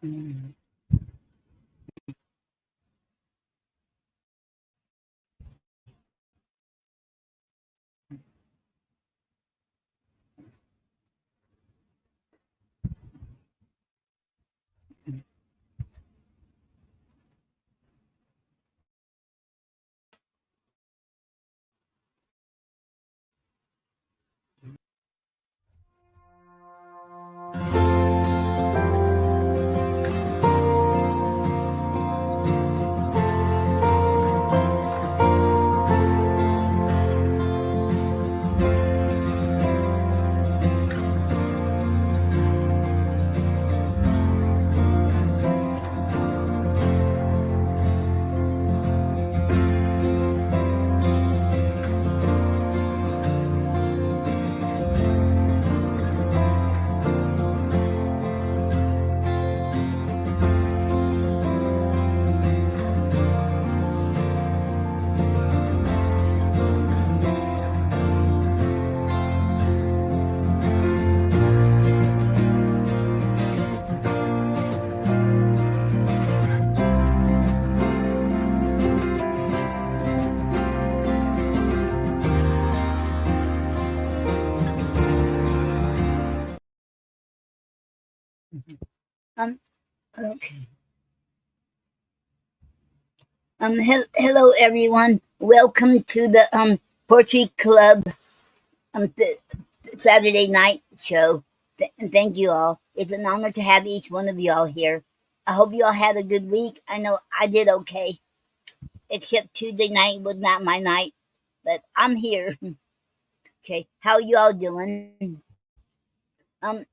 Mm. Um, okay. Hello everyone. Welcome to the Poetry Club th- Saturday night show. Thank you all. It's an honor to have each one of y'all here. I hope you all had a good week. I know I did okay, except Tuesday night was not my night, but I'm here. Okay, how you all doing? Um,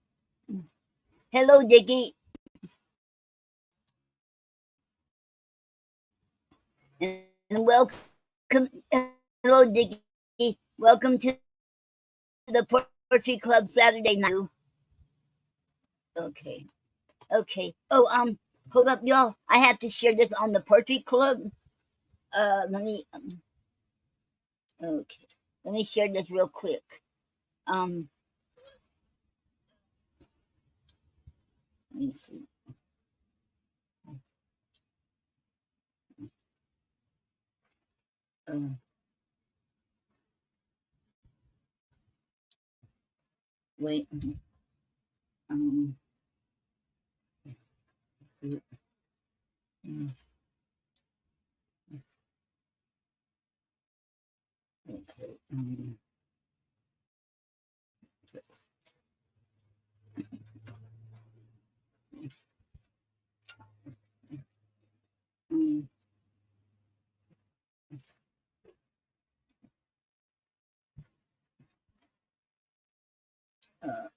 hello Dickie, and welcome. Hello Dickie. Welcome to the Poetry Club Saturday night. Okay. Okay. Oh, hold up, y'all. I have to share this on the Poetry Club. Let me. Okay. Let me share this real quick. Um, let me see. Uh, wait. Um. Okay. Um, uh,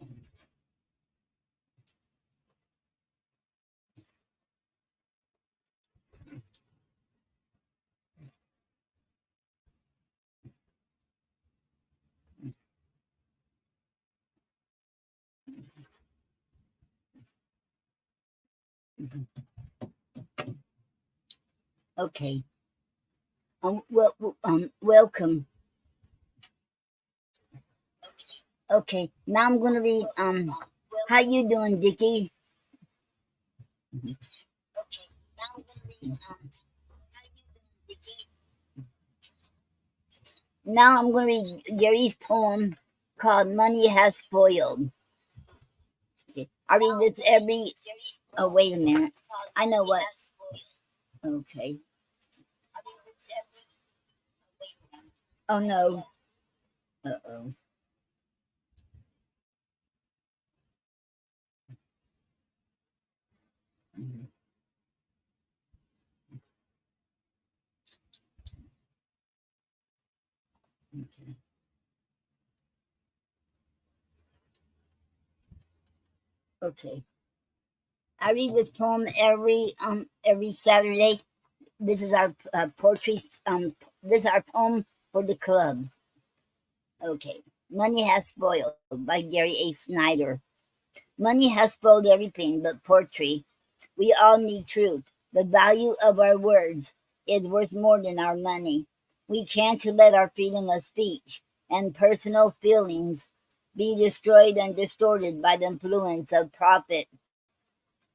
okay. Welcome. Okay. Now I'm gonna read. How you doing, Dickie? Okay. Now I'm gonna read. Now I'm gonna read Gary's poem called "Money Has Spoiled." Okay. I read this every. Oh, wait a minute. I know what. Okay. Oh no. Uh oh. Okay. Okay. I read this poem every Saturday. This is our poetry. This is our poem for the club. Okay. Money Has Spoiled by Gary A. Snyder. Money has spoiled everything but poetry. We all need truth. The value of our words is worth more than our money. We can't let our freedom of speech and personal feelings be destroyed and distorted by the influence of profit.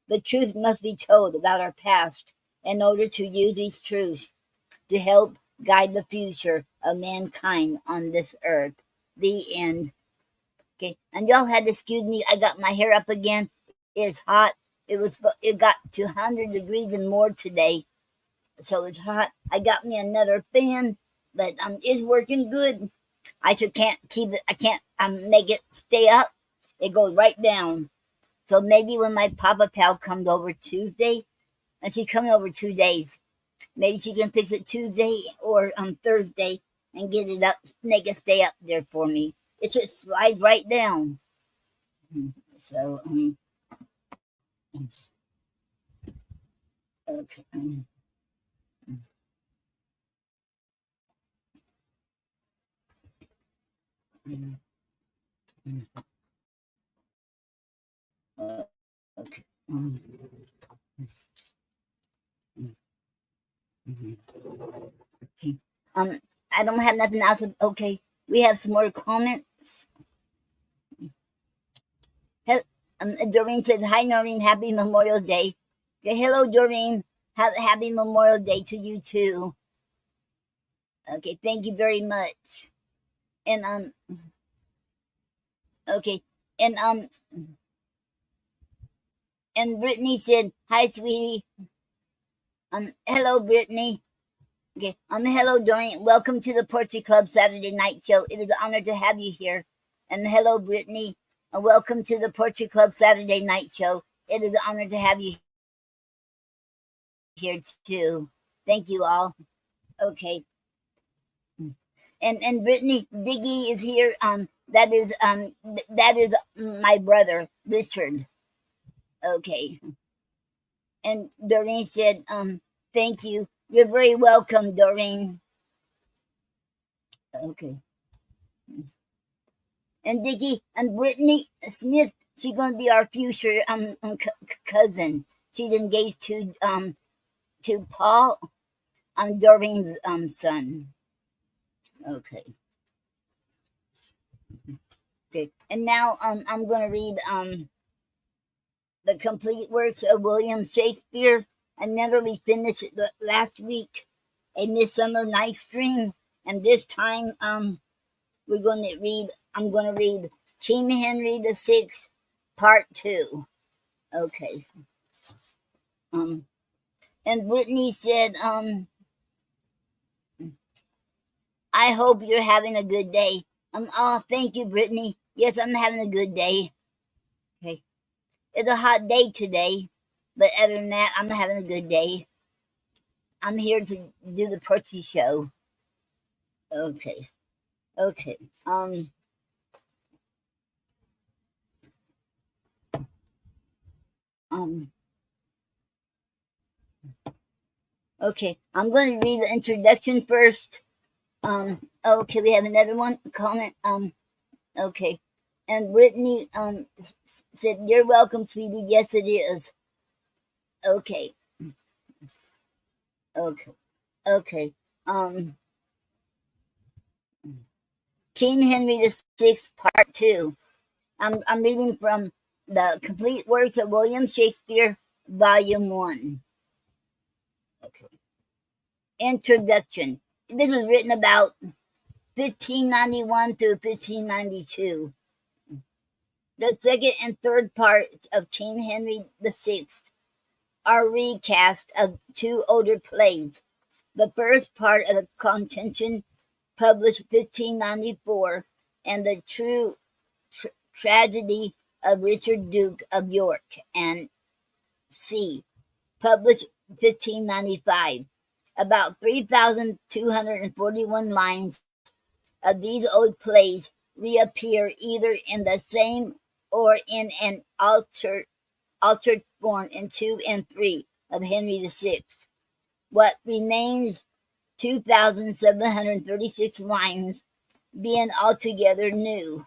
The truth must be told about our past in order to use these truths to help guide the future of mankind on this earth. The end. Okay, and y'all had to excuse me. I got my hair up again. It's hot. It got to 100 degrees and more today, so it's hot. I got me another fan, but it's working good. I just can't keep it. I can't make it stay up. It goes right down. So maybe when my Papa Pal comes over Tuesday, and she's coming over 2 days, maybe she can fix it Tuesday or on Thursday and get it up, make it stay up there for me. It just slides right down. So, okay. Uh, okay. Okay. I don't have nothing else. Okay. We have some more comments. Doreen says, "Hi, Noreen. Happy Memorial Day." Okay, hello, Doreen. Happy Memorial Day to you too. Okay, thank you very much. And okay, and and Brittany said, "Hi, sweetie." Hello, Brittany. Okay, hello, Doreen. Welcome to the Poetry Club Saturday Night Show. It is an honor to have you here. And hello, Brittany. Welcome to the Poetry Club Saturday Night Show. It is an honor to have you here too. Thank you all. Okay. And Brittany Diggy is here. That is my brother Richard. Okay. And Doreen said, thank you. You're very welcome, Doreen. Okay. And Diggy and Brittany Smith, she's gonna be our future cousin. She's engaged to Paul, Doreen's son. Okay. Okay. And now I'm gonna read the complete works of William Shakespeare. I never finished it last week, A Midsummer Night's Dream, and this time we're going to read. I'm going to read King Henry VI, Part 2. Okay. And Brittany said, I hope you're having a good day. Oh, thank you, Brittany. Yes, I'm having a good day. Okay. It's a hot day today, but other than that, I'm having a good day. I'm here to do the poetry show. Okay. Okay. Um, okay. I'm going to read the introduction first. Okay, we have another one comment. Okay. And Brittany, said, "You're welcome, sweetie. Yes, it is." Okay. Okay. Okay. Um, King Henry VI, Part 2. I'm reading from the complete works of William Shakespeare, Volume 1. Okay. Introduction. This was written about 1591 through 1592. The second and third parts of King Henry VI are recast of two older plays. The first part of the Contention, published 1594, and the true tragedy of Richard Duke of York, and C, published 1595. About 3,241 lines of these old plays reappear either in the same or in an altered form in 2 and 3 of Henry VI. What remains 2,736 lines being altogether new.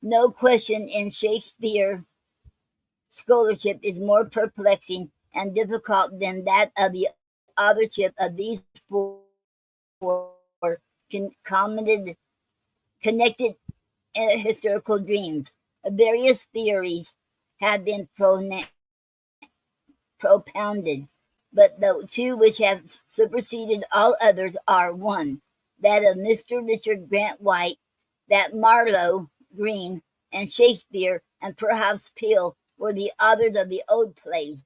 No question in Shakespeare scholarship is more perplexing and difficult than that of the authorship of these four commented, connected historical dreams. Various theories have been propounded, but the two which have superseded all others are: one, that of Mr. Richard Grant White, that Marlowe, Greene, and Shakespeare, and perhaps Peele, were the authors of the old plays,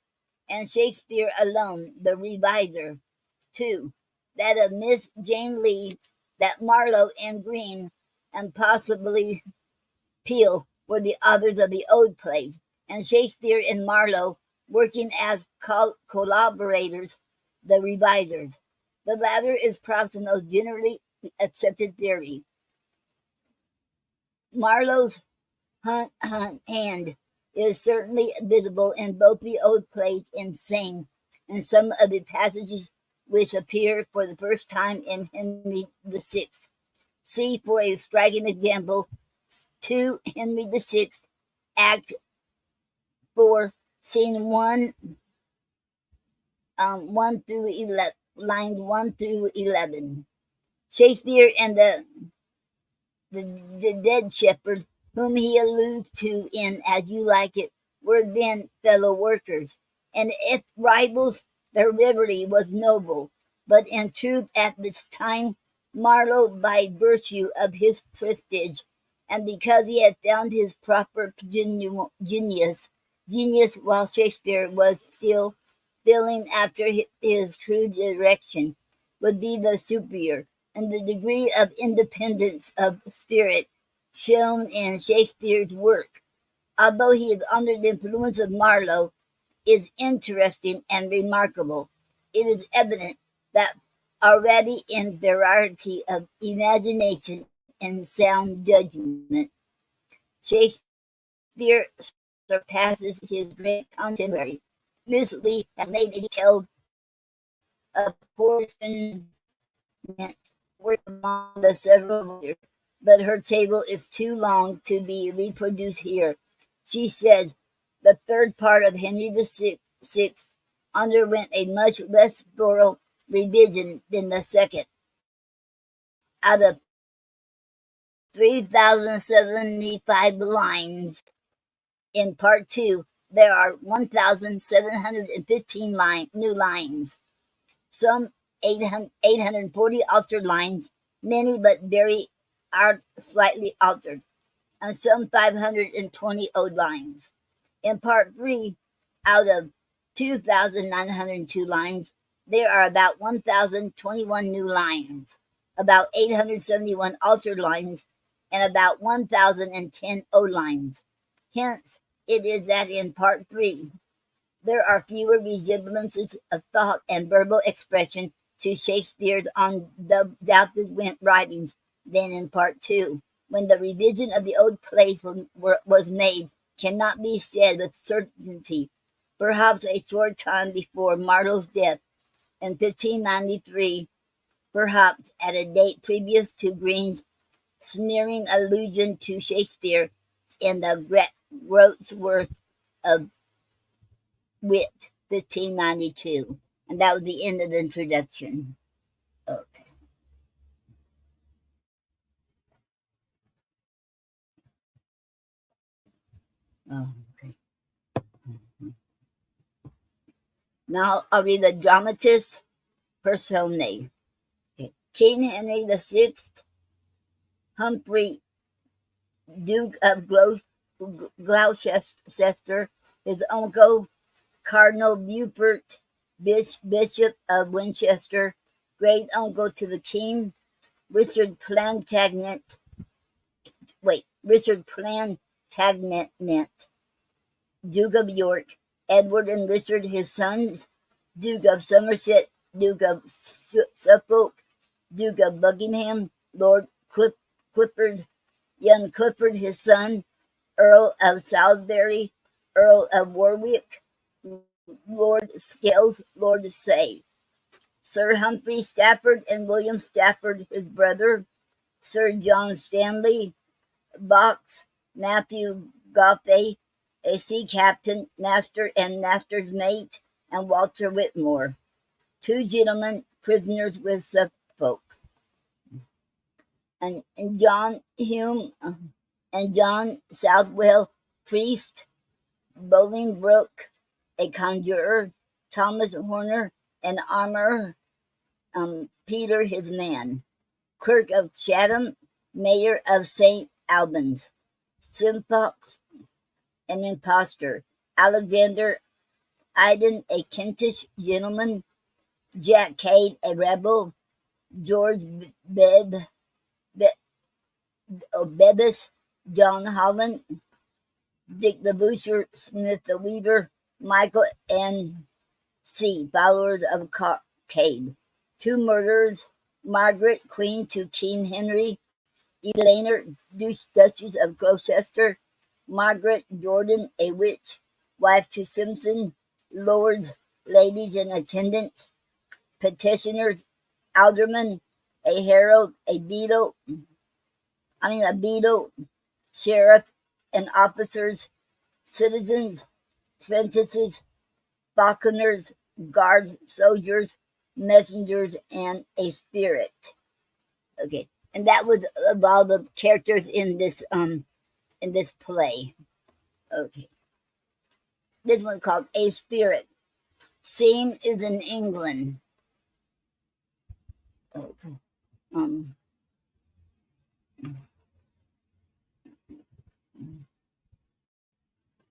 and Shakespeare alone the reviser; two, that of Miss Jane Lee, that Marlowe and Greene, and possibly Peele, were the authors of the old plays, and Shakespeare and Marlowe, working as collaborators, the revisers. The latter is perhaps the most generally accepted theory. Marlowe's hand is certainly visible in both the old plays and same in some of the passages which appear for the first time in Henry VI. See, for a striking example, 2 Henry VI, Act 4, Scene 1, 1 through 11, lines 1 through 11. Shakespeare and the dead shepherd, whom he alludes to in As You Like It, were then fellow workers, and if rivals, their rivalry was noble. But in truth, at this time, Marlowe, by virtue of his prestige, and because he had found his proper genius, while Shakespeare was still feeling after his true direction, would be the superior, and the degree of independence of spirit shown in Shakespeare's work, although he is under the influence of Marlowe, is interesting and remarkable. It is evident that already in variety of imagination and sound judgment, Shakespeare surpasses his great contemporary. Miss Lee has made a detailed apportionment work among the several writers, but her table is too long to be reproduced here. She says the third part of Henry VI underwent a much less thorough revision than the second. Out of 3,075 lines in part 2, there are 1,715 new lines, some 840 altered lines, many but very are slightly altered, and some 520 old lines. In part 3, out of 2,902 lines, there are about 1,021 new lines, about 871 altered lines, and about 1,010 old lines. Hence, it is that in part 3, there are fewer resemblances of thought and verbal expression to Shakespeare's undoubted writings than in part 2. When the revision of the old plays was made, cannot be said with certainty. Perhaps a short time before Marlowe's death in 1593, perhaps at a date previous to Greene's sneering allusion to Shakespeare in the Wordsworth of Wit, 1592. And that was the end of the introduction. Okay. Oh, okay. Now I'll read the dramatist personae. Okay. King Henry VI, Humphrey, Duke of Gloucester, his uncle, Cardinal Beaufort, Bishop of Winchester, great uncle to the king, Richard Plantagenet, Duke of York, Edward and Richard his sons, Duke of Somerset, Duke of Suffolk, Duke of Buckingham, Lord Clifford, young Clifford his son, Earl of Salisbury, Earl of Warwick, Lord Scales, Lord Say, Sir Humphrey Stafford and William Stafford his brother, Sir John Stanley, Box, Matthew Gauthey, a sea captain, master and master's mate, and Walter Whitmore, 2 gentlemen prisoners with Suffolk, and John Hume and John Southwell, priest, Bolingbroke, a conjurer, Thomas Horner, and Armour Peter his man, Clerk of Chatham, Mayor of St. Albans, Simcox, an impostor, Alexander Iden, a Kentish gentleman, Jack Cade, a rebel, George Bevis, John Holland, Dick the Butcher, Smith the Weaver, Michael and C, followers of Cade. 2 murderers, Margaret, Queen to King Henry, Eleanor, Duchess of Gloucester, Margaret Jordan, a witch, wife to Simpson, lords, ladies in attendance, petitioners, aldermen, a herald, a beadle, sheriff, and officers, citizens, apprentices, falconers, guards, soldiers, messengers, and a spirit. Okay, and that was of all the characters in this play. Okay, this one called A Spirit. Scene is in England. Okay.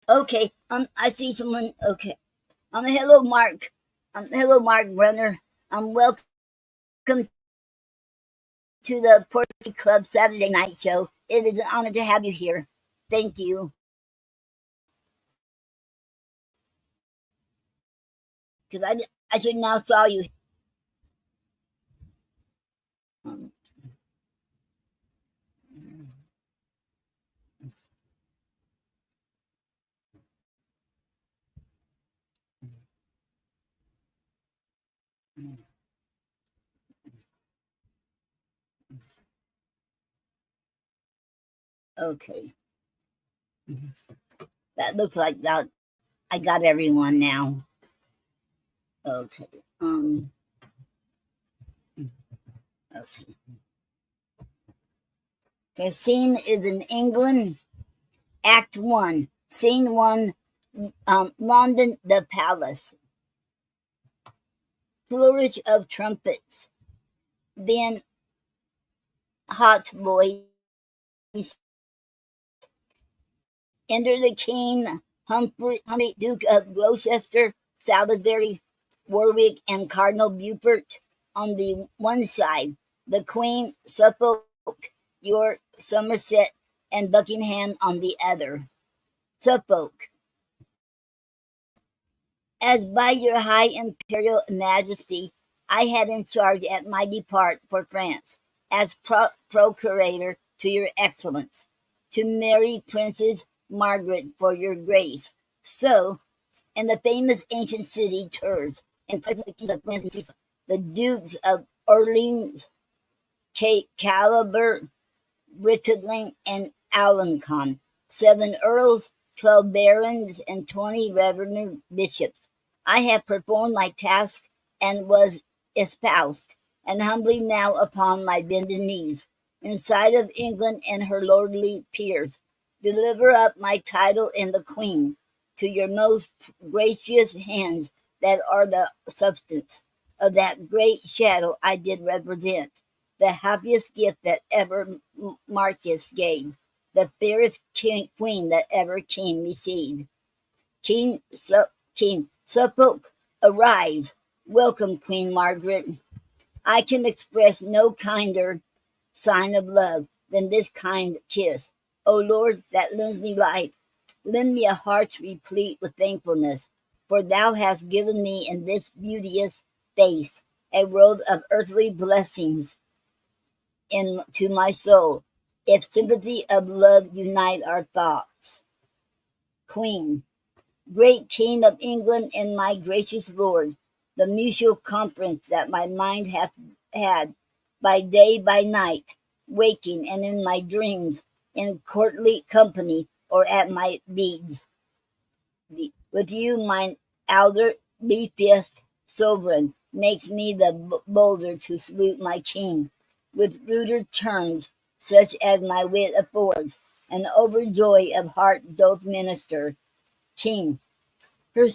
Okay. I see someone. Okay. Hello, Mark. Hello, Mark Brenner. Welcome to the Potpourri Club Saturday night show. It is an honor to have you here. Thank you. Because I should now saw you. Okay. That looks like that. I got everyone now. Okay. Okay. The scene is in England. Act 1. Scene 1. London, the palace. Flourish of trumpets. Then hot boys. Enter the king, Humphrey, Duke of Gloucester, Salisbury, Warwick, and Cardinal Beaufort on the one side, the Queen, Suffolk, York, Somerset, and Buckingham on the other. Suffolk. As by your high imperial majesty, I had in charge at my depart for France, as procurator to your excellence, to marry Princess Margaret for your grace. So, in the famous ancient city Tours, and present the kings of France, the dukes of Orleans, Calabar, Richardling, and Alencon, 7 earls, 12 barons, and 20 reverend bishops. I have performed my task and was espoused, and humbly now upon my bended knees, in sight of England and her lordly peers, deliver up my title and the Queen to your most gracious hands that are the substance of that great shadow I did represent, the happiest gift that ever Marquis gave, the fairest queen that ever king received. King Suffolk, arise. Welcome, Queen Margaret. I can express no kinder sign of love than this kind kiss. O Lord, that lends me life, lend me a heart replete with thankfulness, for thou hast given me in this beauteous face a world of earthly blessings into my soul, if sympathy of love unite our thoughts. Queen, great King of England and my gracious Lord, the mutual conference that my mind hath had by day, by night, waking and in my dreams, in courtly company or at my beads. With you, mine elder beefest sovereign, makes me the bolder to salute my king, with ruder terms, such as my wit affords, and overjoy of heart doth minister. King, her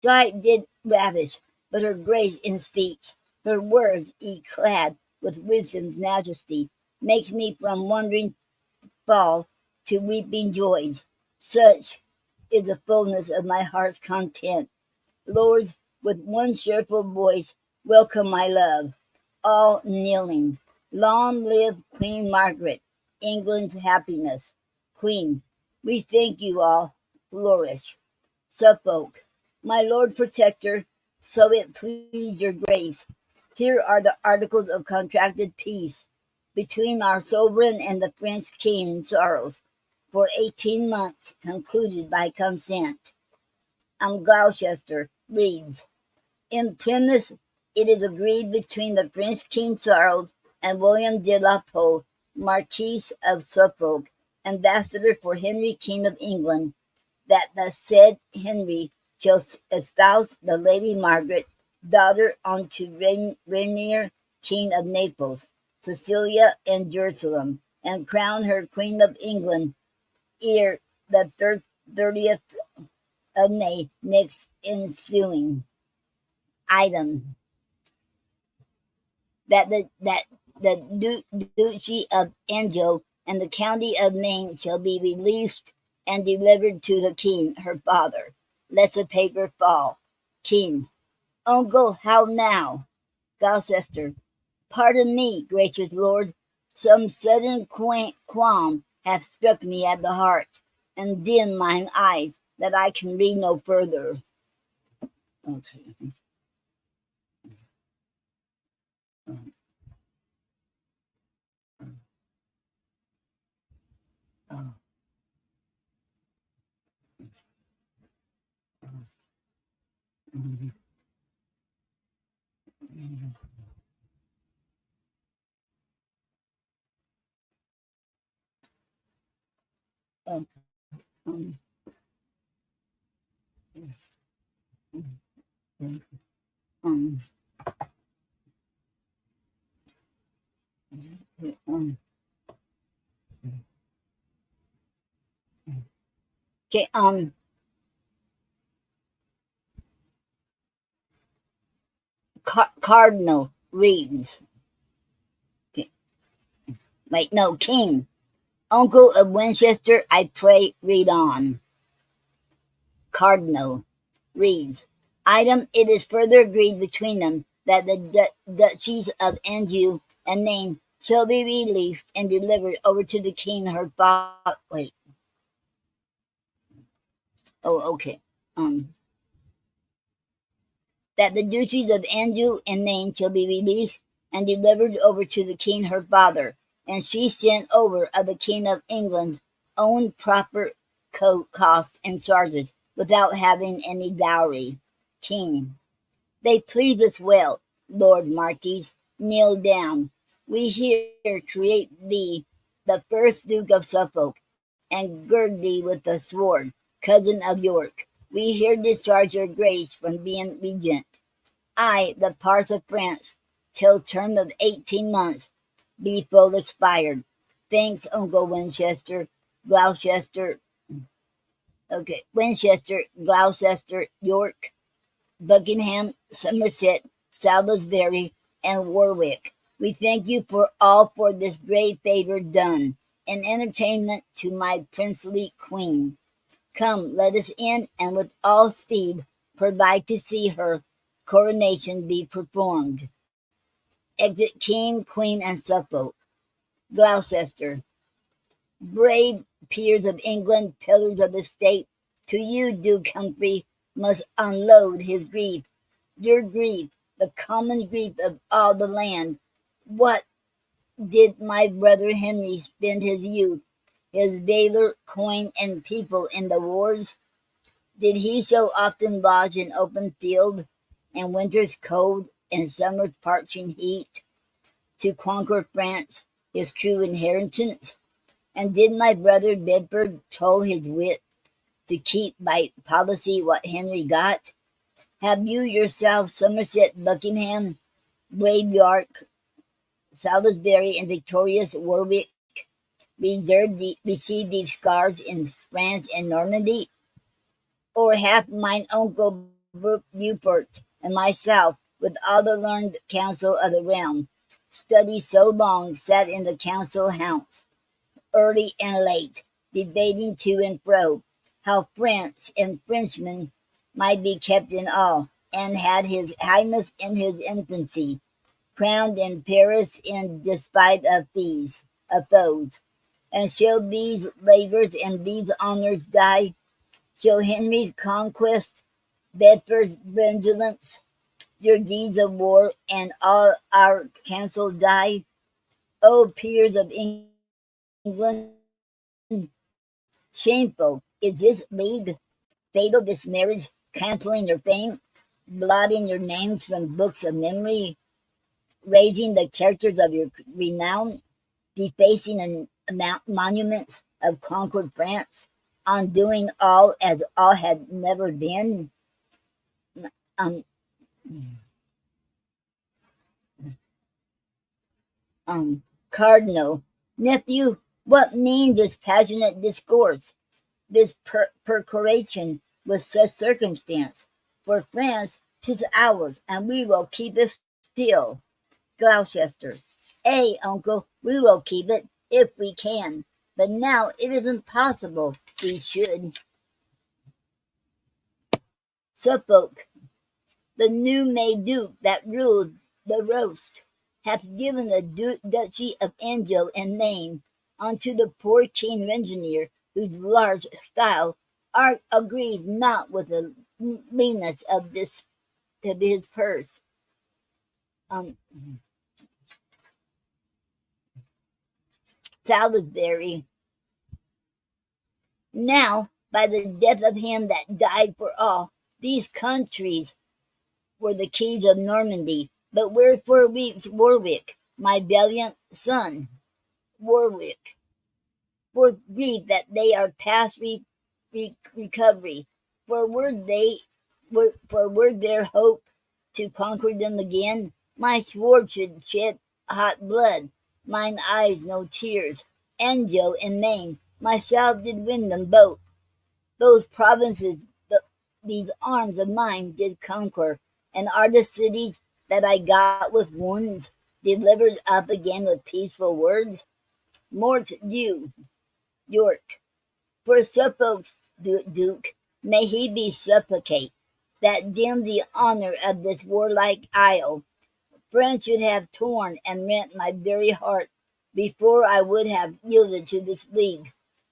sight did ravish, but her grace in speech, her words, each clad with wisdom's majesty, makes me from wondering fall to weeping joys. Such is the fullness of my heart's content. Lord, with one cheerful voice, welcome my love, all kneeling. Long live Queen Margaret, England's happiness. Queen, we thank you all. Flourish. Suffolk, my Lord Protector, so it please your grace. Here are the articles of contracted peace between our sovereign and the French King Charles for 18 months, concluded by consent. Gloucester reads, in premise, it is agreed between the French King Charles and William de la Pole, Marquis of Suffolk, ambassador for Henry, King of England, that the said Henry shall espouse the Lady Margaret, daughter unto Rainier, King of Naples, Sicilia, and Jerusalem, and crown her Queen of England ere the 30th of May next ensuing. Item that the Duchy of Anjou and the County of Maine shall be released and delivered to the King, her father. Let the paper fall. King, uncle, how now? Gloucester, pardon me, gracious lord. Some sudden qualm hath struck me at the heart, and dimmed mine eyes, that I can read no further. Okay. Um, um, um, um, okay, Cardinal reads. Okay, wait, no, King. Uncle of Winchester, I pray read on. Cardinal reads. Item, it is further agreed between them that the Duchies of Anjou and Maine shall be released and delivered over to the King, her father. Wait. Oh, okay. That the duchies of Anjou and Maine shall be released and delivered over to the King, her father, and she sent over of the King of England's own proper cost and charges, without having any dowry. King, they please us well, Lord Marquis. Kneel down. We here create thee the first Duke of Suffolk, and gird thee with the sword, cousin of York. We here discharge your grace from being regent. I, the parts of France, till term of 18 months, be full expired. Thanks, Uncle Winchester, Gloucester, okay, Winchester, Gloucester, York, Buckingham, Somerset, Salisbury, and Warwick. We thank you for all for this great favor done, an entertainment to my princely queen. Come, let us in, and with all speed provide to see her coronation be performed. Exit King, Queen, and Suffolk. Gloucester. Brave peers of England, pillars of the state, to you, Duke Humphrey, must unload his grief. Your grief, the common grief of all the land. What did my brother Henry spend his youth, his valor, coin, and people in the wars? Did he so often lodge in open field, and winter's cold, and summer's parching heat, to conquer France, his true inheritance? And did my brother Bedford toll his wit to keep by policy what Henry got? Have you yourself, Somerset, Buckingham, brave York, Salisbury, and victorious Warwick, received these scars in France and Normandy? Or hath mine uncle Beaufort, and myself, with all the learned counsel of the realm, studied so long, sat in the council house, early and late, debating to and fro, how France and Frenchmen might be kept in awe, and had his highness in his infancy, crowned in Paris in despite of foes. And shall these labours and these honours die? Shall Henry's conquest, Bedford's vigilance, your deeds of war, and all our counsel die? O peers of England, shameful is this league, fatal this marriage, cancelling your fame, blotting your names from books of memory, raising the characters of your renown, defacing monuments of conquered France, undoing all as all had never been. Um, Cardinal, nephew, what means this passionate discourse, this percoration with such circumstance? For France, 'tis ours, and we will keep it still. Gloucester, ay, uncle, we will keep it, if we can, but now it is impossible we should. Suffolk, the new-made duke that rules the roast, hath given the duchy of Anjou in name unto the poor king engineer, whose large style art agrees not with the leanness of his purse. Um, Salisbury. Now, by the death of him that died for all, these countries were the keys of Normandy. But wherefore weeps Warwick, my valiant son? Warwick, for grief that they are past recovery. For were there hope to conquer them again, my sword should shed hot blood, mine eyes no tears. Anjou and Maine, myself did win them both. Those provinces, these arms of mine did conquer, and are the cities that I got with wounds delivered up again with peaceful words. Mort Dieu, York, for Suffolk's duke, may he be supplicate, that dims the honour of this warlike isle. France should have torn and rent my very heart before I would have yielded to this league.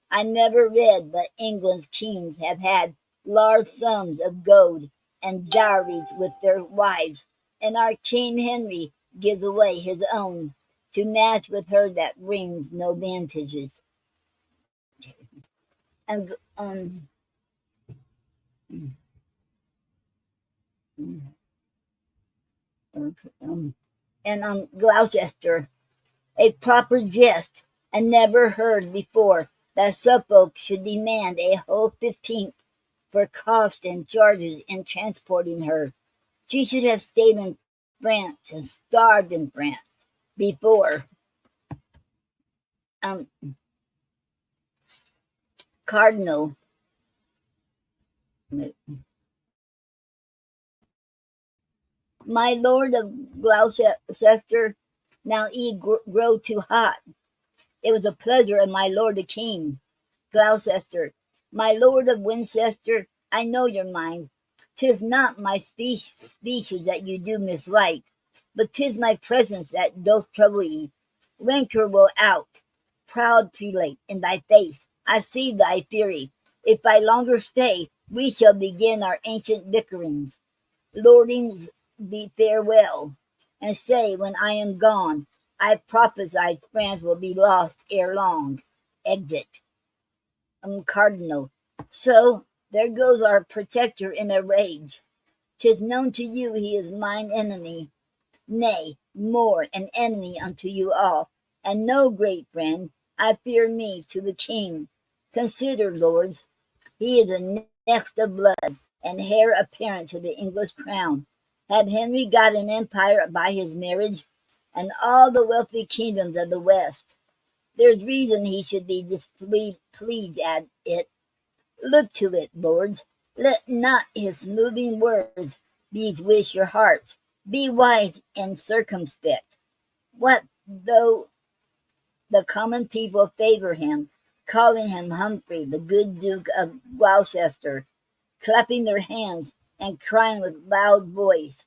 I never read but England's kings have had large sums of gold and dowries with their wives, and our King Henry gives away his own to match with her that brings no vantages. And um, Gloucester, a proper jest, and never heard before that Suffolk should demand a whole 15th for cost and charges in transporting her. She should have stayed in France and starved in France before. Um, Cardinal, my lord of Gloucester, now ye grow too hot. It was a pleasure of my lord the king. Gloucester, my lord of Winchester, I know your mind. 'Tis not my speeches that you do mislike, but 'tis my presence that doth trouble ye. Rancour will out, proud prelate, in thy face. I see thy fury. If I longer stay, we shall begin our ancient bickerings. Lordings, be farewell, and say when I am gone, I prophesy France will be lost ere long. Exit. Cardinal. So there goes our protector in a rage. 'Tis known to you he is mine enemy, nay, more, an enemy unto you all, and no great friend, I fear me, to the king. Consider, lords, he is a next of blood, and heir apparent to the English crown. Had Henry got an empire by his marriage, and all the wealthy kingdoms of the West, there's reason he should be displeased at it. Look to it, lords, Let not his moving words bewitch your hearts. Be wise and circumspect. What though the common people favor him, calling him Humphrey, the good Duke of Gloucester, clapping their hands and crying with loud voice,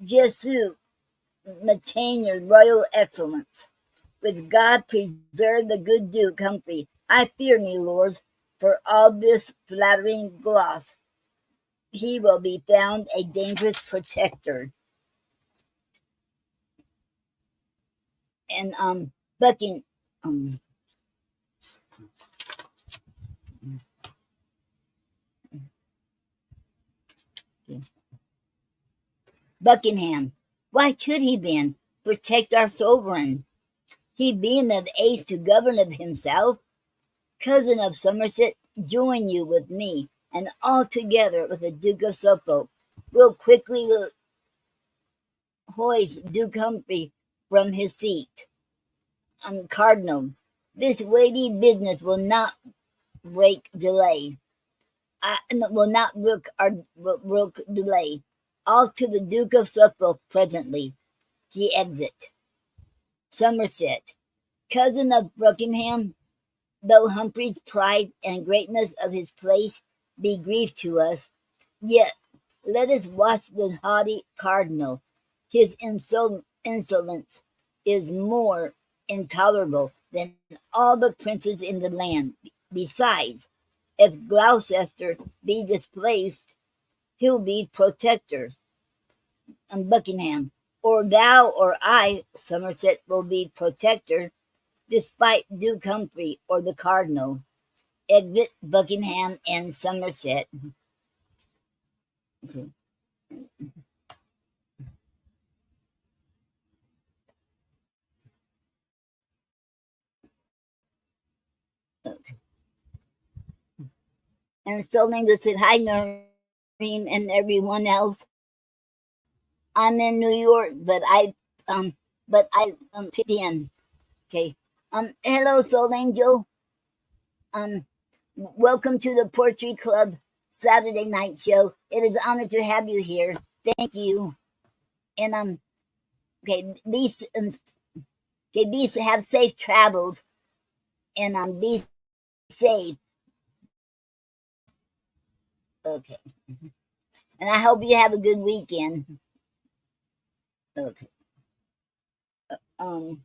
Jesu, maintain your royal excellence. With God preserve the good Duke Humphrey. I fear me, lords, for all this flattering gloss. He will be found a dangerous protector. And Bucking um Buckingham. Why should he then protect our sovereign? He being of age to govern of himself, cousin of Somerset, join you with me, and all together with the Duke of Suffolk, will quickly hoist Duke Humphrey from his seat. Cardinal, this weighty business will not break delay. Will not brook delay. All to the Duke of Suffolk presently. He exit. Somerset, cousin of Buckingham, though Humphrey's pride and greatness of his place be grief to us, yet let us watch the haughty cardinal. His insolence is more intolerable than all the princes in the land. Besides, if Gloucester be displaced, he'll be protector, and Buckingham, or thou or I, Somerset, will be protector, despite Duke Humphrey or the Cardinal. Exit Buckingham and Somerset. Okay. And so Linda said, hi, Noreen and everyone else. I'm in New York, but I picked in. Okay. Hello, Soul Angel. Welcome to the Poetry Club Saturday night show. It is an honor to have you here. Thank you. And okay, be have safe travels, and be safe. Okay. And I hope you have a good weekend. Okay. Um.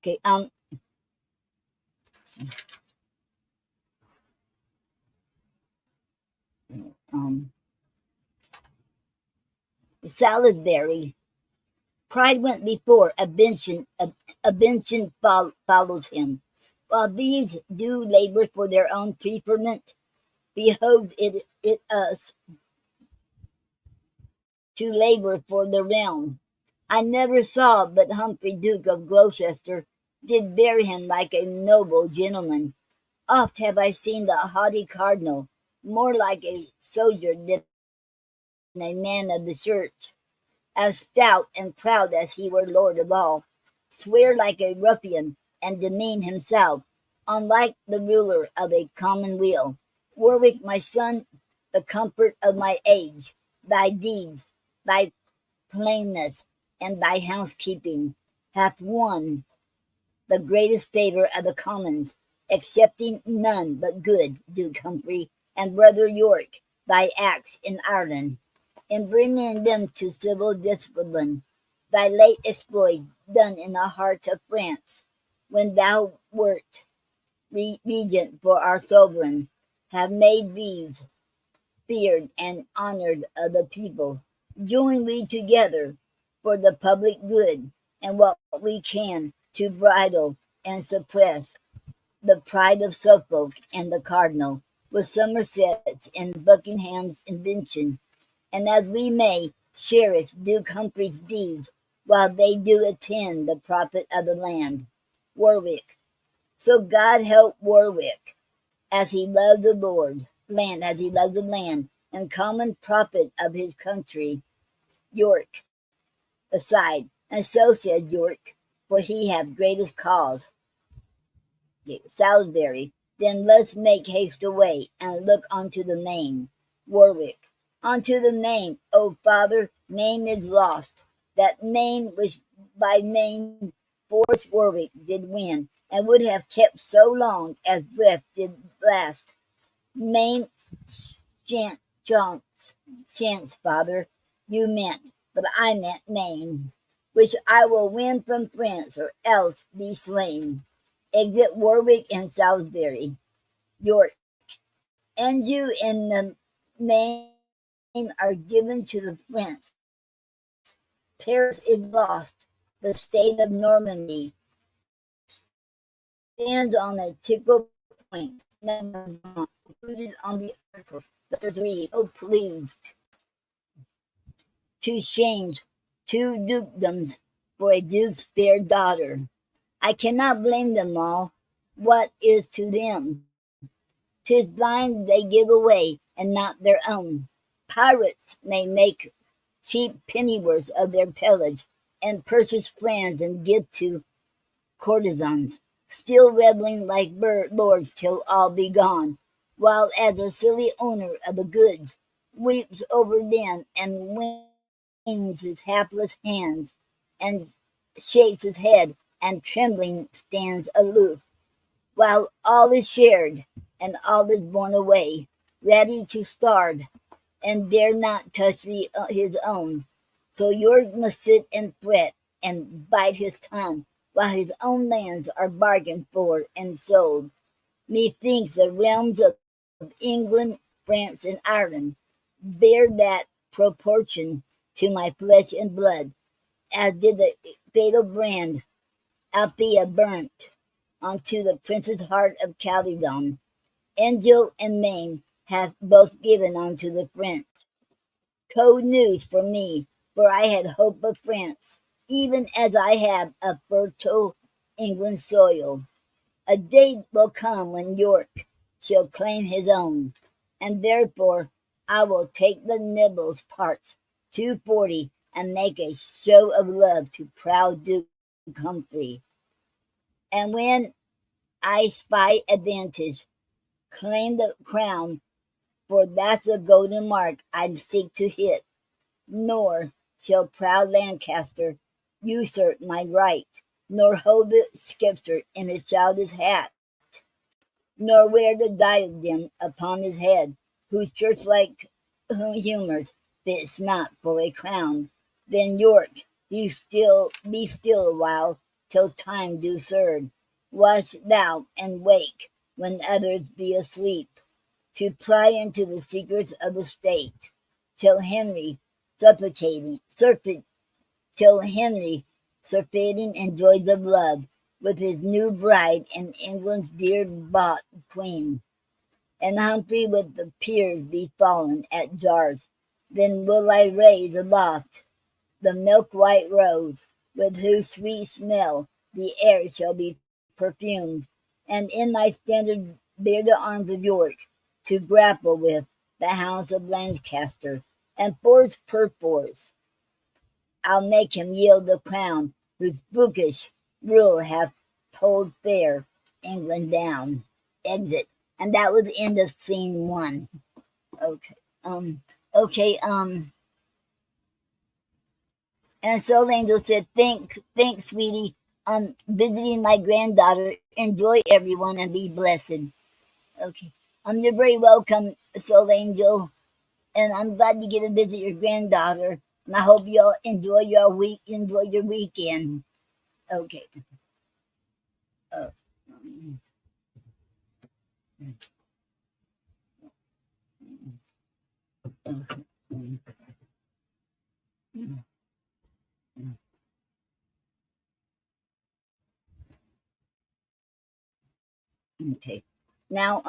Okay. Um. Salisbury. Pride went before, ambition follows him. While these do labor for their own preferment, behoves it us to labor for the realm. I never saw but Humphrey Duke of Gloucester did bear him like a noble gentleman. Oft have I seen the haughty cardinal more like a soldier than a man of the church, as stout and proud as he were lord of all, swear like a ruffian, and demean himself, unlike the ruler of a commonweal. Warwick, my son, the comfort of my age, thy deeds, thy plainness, and thy housekeeping hath won the greatest favour of the commons, excepting none but good Duke Humphrey and brother York, thy acts in Ireland, in bringing them to civil discipline, thy late exploit done in the heart of France, when thou wert regent for our sovereign, have made these feared and honoured of the people. Join we together for the public good, and what we can to bridle and suppress the pride of Suffolk and the Cardinal, with Somerset's and Buckingham's invention, and as we may cherish Duke Humphrey's deeds, while they do attend the profit of the land. Warwick. So God help Warwick, as he loved the land, as he loved the land, and common prophet of his country, York, aside, and so said York, for he hath greatest cause. Salisbury, then let's make haste away, and look unto the name, Warwick. Unto the name, O father, name is lost, that name which by main force Warwick did win, and would have kept so long as breath did last. Name chance, father, you meant, but I meant name, which I will win from France, or else be slain. Exit Warwick and Salisbury. York. And you in the name are given to the French. Paris is lost. The state of Normandy stands on a tickle point, never included on the articles. Letter 3, oh pleased to change two dukedoms for a duke's fair daughter. I cannot blame them all. What is to them? 'Tis blind they give away, and not their own. Pirates may make cheap pennyworths of their pillage, and purchase friends and give to courtesans, still revelling like lords till all be gone, while as a silly owner of the goods weeps over them and wrings his hapless hands, and shakes his head, and trembling stands aloof, while all is shared, and all is borne away, ready to starve, and dare not touch his own. So York must sit and fret, and bite his tongue, while his own lands are bargained for and sold. Methinks the realms of England, France, and Ireland bear that proportion to my flesh and blood, as did the fatal brand Althea burnt unto the prince's heart of Calydon. Angel and name hath both given unto the French. Cold news for me, for I had hope of France, even as I have of fertile England's soil. A day will come when York shall claim his own, and therefore I will take the nibbles parts 240 and make a show of love to proud Duke Humphrey. And when I spy advantage, claim the crown, for that's a golden mark I'd seek to hit. Nor shall proud Lancaster usurp my right, nor hold the sceptre in his childish hat, nor wear the diadem upon his head, whose church-like humours fits not for a crown. Then York, be still a while, till time do serve. Watch thou and wake when others be asleep, to pry into the secrets of the state, till Henry till Henry surfeiting enjoys of love with his new bride and England's dear bought queen, and Humphrey with the peers be fallen at jars. Then will I raise aloft the milk-white rose, with whose sweet smell the air shall be perfumed, and in my standard bear the arms of York, to grapple with the hounds of Lancaster, and force perforce I'll make him yield the crown, whose bookish rule hath pulled fair England down. Exit. And that was the end of scene 1. Okay. Okay, and Soul Angel said, thanks, sweetie. Visiting my granddaughter. Enjoy, everyone, and be blessed. Okay. You're very welcome, Soul Angel. And I'm glad you get to visit your granddaughter. And I hope y'all enjoy your weekend. Okay. Uh, okay. Now,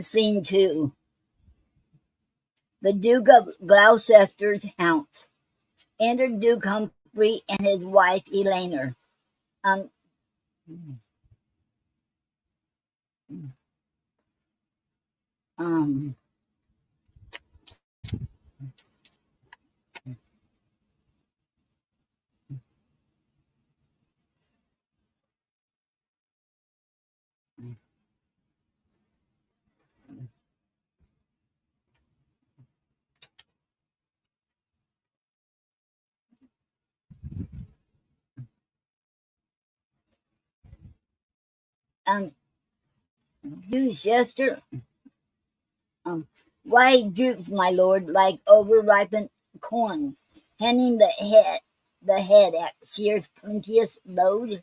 scene 2. The Duke of Gloucester's house. Enter Duke Humphrey and his wife Eleanor. Um, Um, um, Gloucester, um, why droops my lord like overripened corn, handing the head at Sears' plenteous load?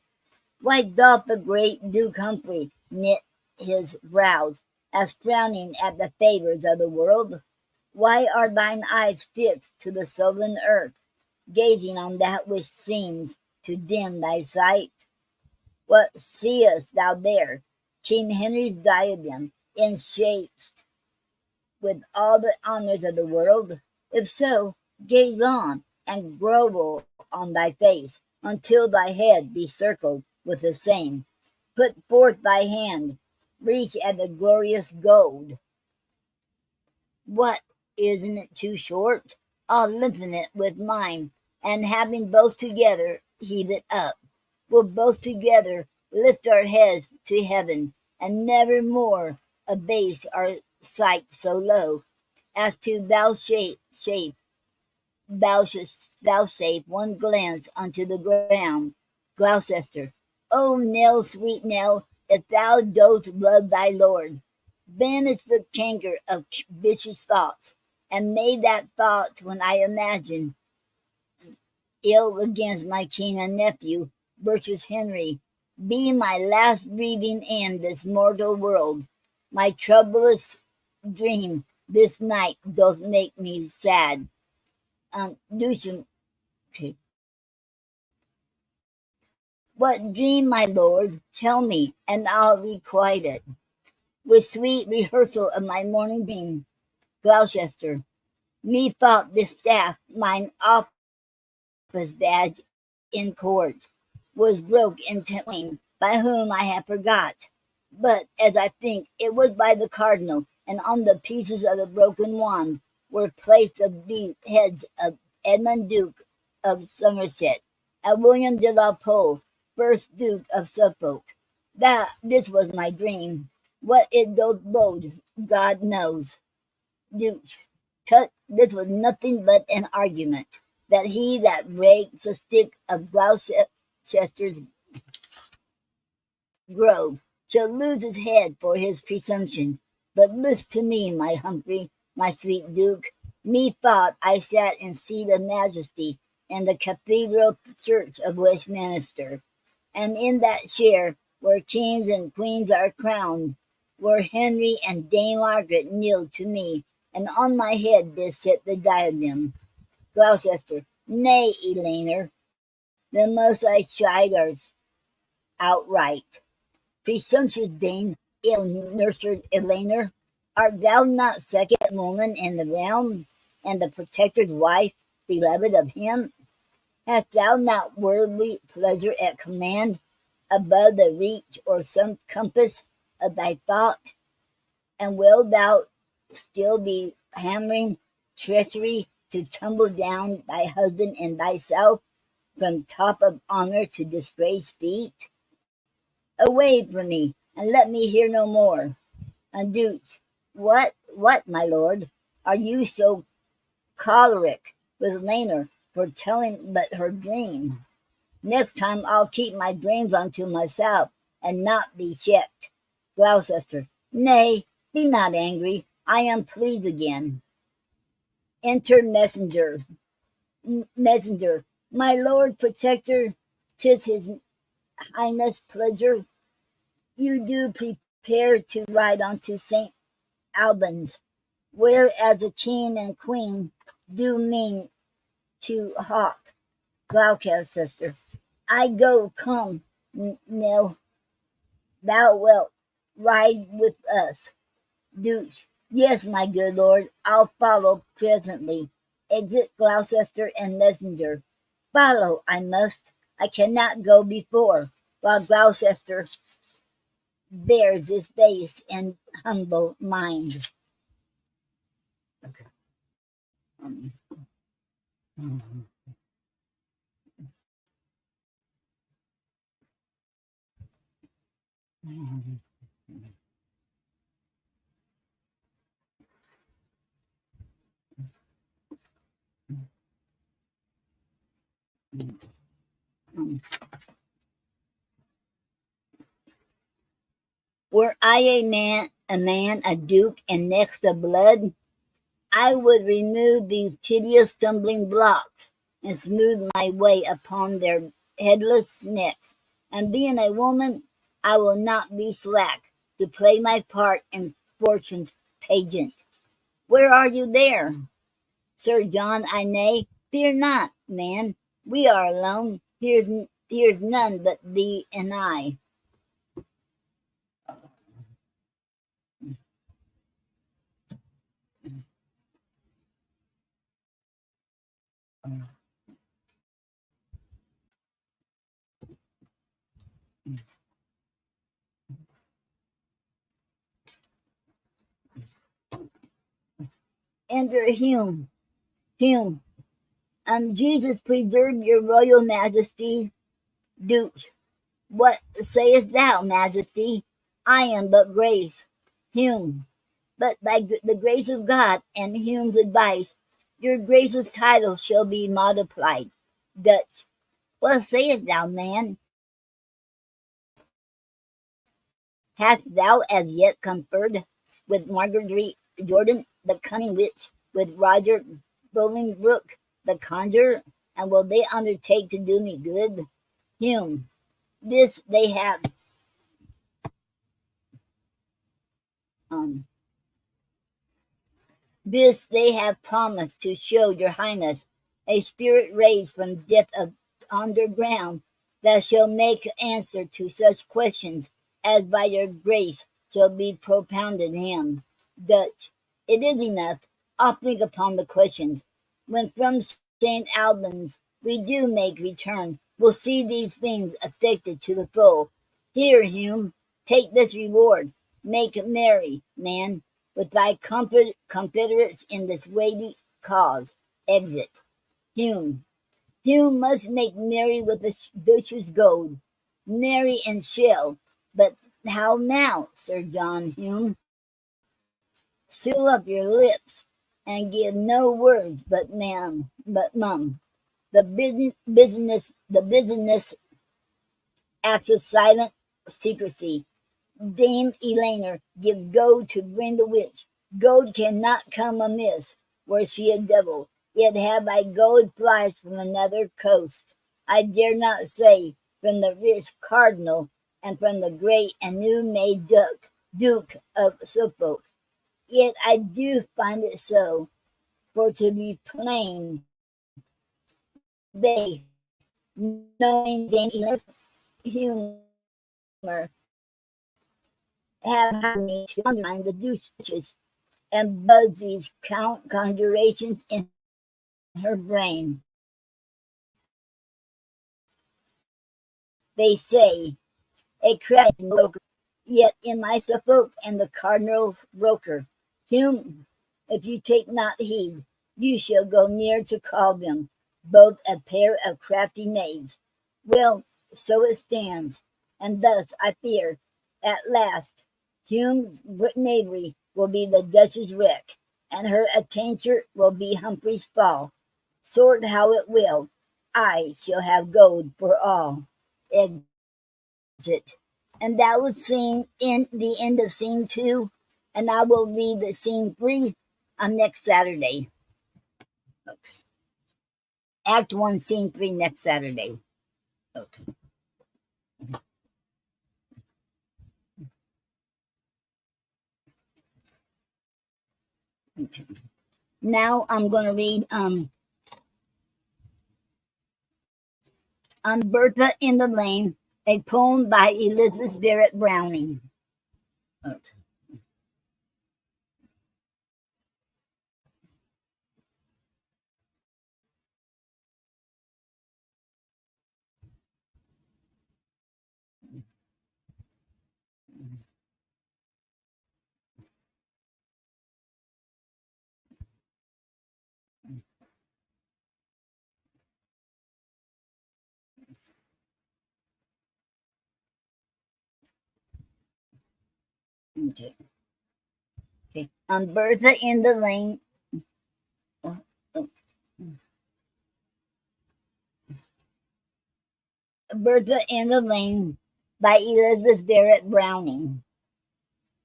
Why doth the great Duke Humphrey knit his brows, as frowning at the favours of the world? Why are thine eyes fixed to the sullen earth, gazing on that which seems to dim thy sight? What seest thou there? King Henry's diadem, enchased with all the honours of the world? If so, gaze on, and grovel on thy face, until thy head be circled with the same. Put forth thy hand, reach at the glorious gold. What, isn't it too short? I'll lengthen it with mine, and having both together, heave it up. We'll both together lift our heads to heaven, and never more abase our sight so low as to vouchsafe one glance unto the ground. Gloucester. O Nell, sweet Nell, if thou dost love thy lord, banish the canker of vicious thoughts, and may that thought, when I imagine ill against my king and nephew, virtuous Henry, be my last breathing in this mortal world. My troublous dream this night doth make me sad. Lucian, okay. What dream, my lord? Tell me, and I'll requite it. With sweet rehearsal of my morning dream. Gloucester. Methought this staff, mine office badge in court, was broke in twain, by whom I have forgot. But, as I think, it was by the cardinal, and on the pieces of the broken wand were placed the heads of Edmund Duke of Somerset, and William de la Pole, first Duke of Suffolk. This was my dream. What it doth bode, God knows. Duke, tut, this was nothing but an argument, that he that breaks a stick of Gloucester's grove shall lose his head for his presumption. But list to me, my Humphrey, my sweet Duke. Methought I sat in seat of majesty in the cathedral church of Westminster, and in that chair where kings and queens are crowned, where Henry and Dame Margaret kneeled to me, and on my head did sit the diadem. Gloucester. Nay, Eleanor, then must I chide us outright. Presumptuous dame, ill-nurtured Eleanor, art thou not second woman in the realm, and the protector's wife, beloved of him? Hast thou not worldly pleasure at command, above the reach or some compass of thy thought? And wilt thou still be hammering treachery to tumble down thy husband and thyself from top of honor to disgrace feet? Away from me, and let me hear no more. And Duke, what, my lord? Are you so choleric with Laner for telling but her dream? Next time I'll keep my dreams unto myself, and not be checked. Gloucester. Nay, be not angry. I am pleased again. Enter messenger. Messenger. My lord protector, 'tis his highness pleasure. You do prepare to ride unto St. Albans, where as the king and queen do mean to hawk. Gloucester. I go, come, Nell, thou wilt ride with us. Duke. Yes, my good lord, I'll follow presently. Exit Gloucester and messenger. Follow I must. I cannot go before, while Gloucester bears his base and humble mind. Okay. Um, mhm, mhm, mhm, mhm. Were I a duke, and next of blood, I would remove these tedious stumbling blocks, and smooth my way upon their headless necks. And being a woman, I will not be slack to play my part in fortune's pageant. Where are you there, Sir John? I nay, fear not, man. We are alone. Here's none but thee and I. Enter Hume. Hume. Jesus preserve your royal majesty. Duke. What sayest thou, majesty? I am but grace. Hume. But by the grace of God and Hume's advice, your grace's title shall be multiplied. Dutch. What sayest thou, man? Hast thou as yet conferred with Margaret Jordan, the cunning witch, with Roger Bolingbroke, the conjurer, and will they undertake to do me good? Hume. This they have um, This they have promised to show your highness, a spirit raised from depth of underground, that shall make answer to such questions as by your grace shall be propounded him. Dutch. It is enough. I'll think upon the questions. When from St. Albans we do make return, we'll see these things effected to the full. Here, Hume, take this reward. Make merry, man, with thy confederates in this weighty cause. Exit. Hume. Hume must make merry with the virtue's gold. Merry and shall. But how now, Sir John Hume? Seal up your lips and give no words but mum. The business acts of silent secrecy. Dame Eleanor gives gold to bring the witch. Gold cannot come amiss, were she a devil. Yet have I gold flies from another coast. I dare not say from the rich cardinal, and from the great and new made Duke of Suffolk. Yet I do find it so. For to be plain, they, knowing Dame Eleanor's humor, have hired me to undermine the duchess and buzz these conjurations in her brain. They say, a crafty broker, yet in my Suffolk and the cardinal's broker. Hume, if you take not heed, you shall go near to call them both a pair of crafty knaves. Well, so it stands, and thus I fear, at last, Hume's knavery will be the Duchess' wreck, and her attainder will be Humphrey's fall. Sort how it will, I shall have gold for all. Exit. And that was scene in the end of scene 2, and I will read the scene 3 on next Saturday. Act 1, scene 3 next Saturday. Okay. Okay. Now I'm going to read Bertha in the Lane, a poem by Elizabeth Barrett Browning. Okay. Okay. Okay. Bertha in the Lane. uh, uh, Bertha in the Lane by Elizabeth Barrett Browning.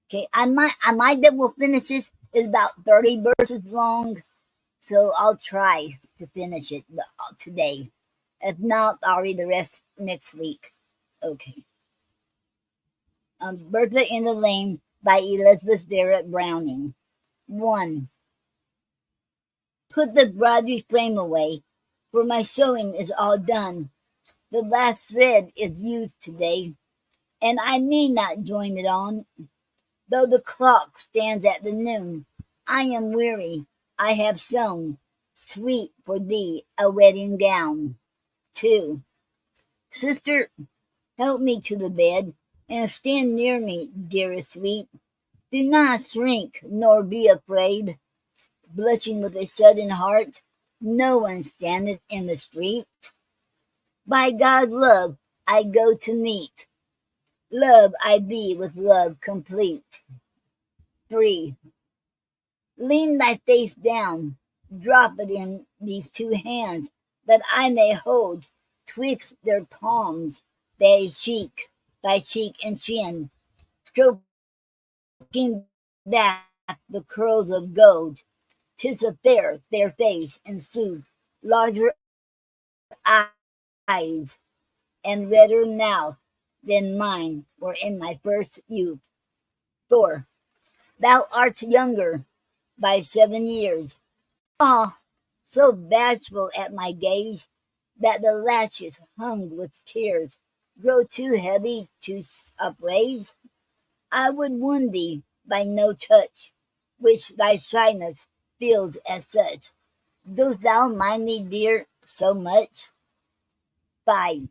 Okay, I might double finish this. It's about 30 verses long, so I'll try to finish it today. If not, I'll read the rest next week. Okay. Bertha in the Lane by Elizabeth Barrett Browning. 1. Put the broderie frame away, for my sewing is all done. The last thread is used today, and I may not join it on, though the clock stands at the noon. I am weary, I have sewn, sweet for thee, a wedding gown. 2. Sister, help me to the bed, and stand near me, dearest sweet. Do not shrink, nor be afraid, blushing with a sudden heart. No one standeth in the street. By God's love I go to meet. Love I be with love complete. 3. Lean thy face down, drop it in these two hands, that I may hold twixt their palms thy cheek and chin, stroking back the curls of gold. 'Tis a fair face, in sooth, larger eyes, and redder now than mine were in my first youth. 4. Thou art younger by 7 years. Ah, so bashful at my gaze, that the lashes hung with tears grow too heavy to upraise. I would wound thee by no touch, which thy shyness feels as such. Dost thou mind me, dear, so much? 5.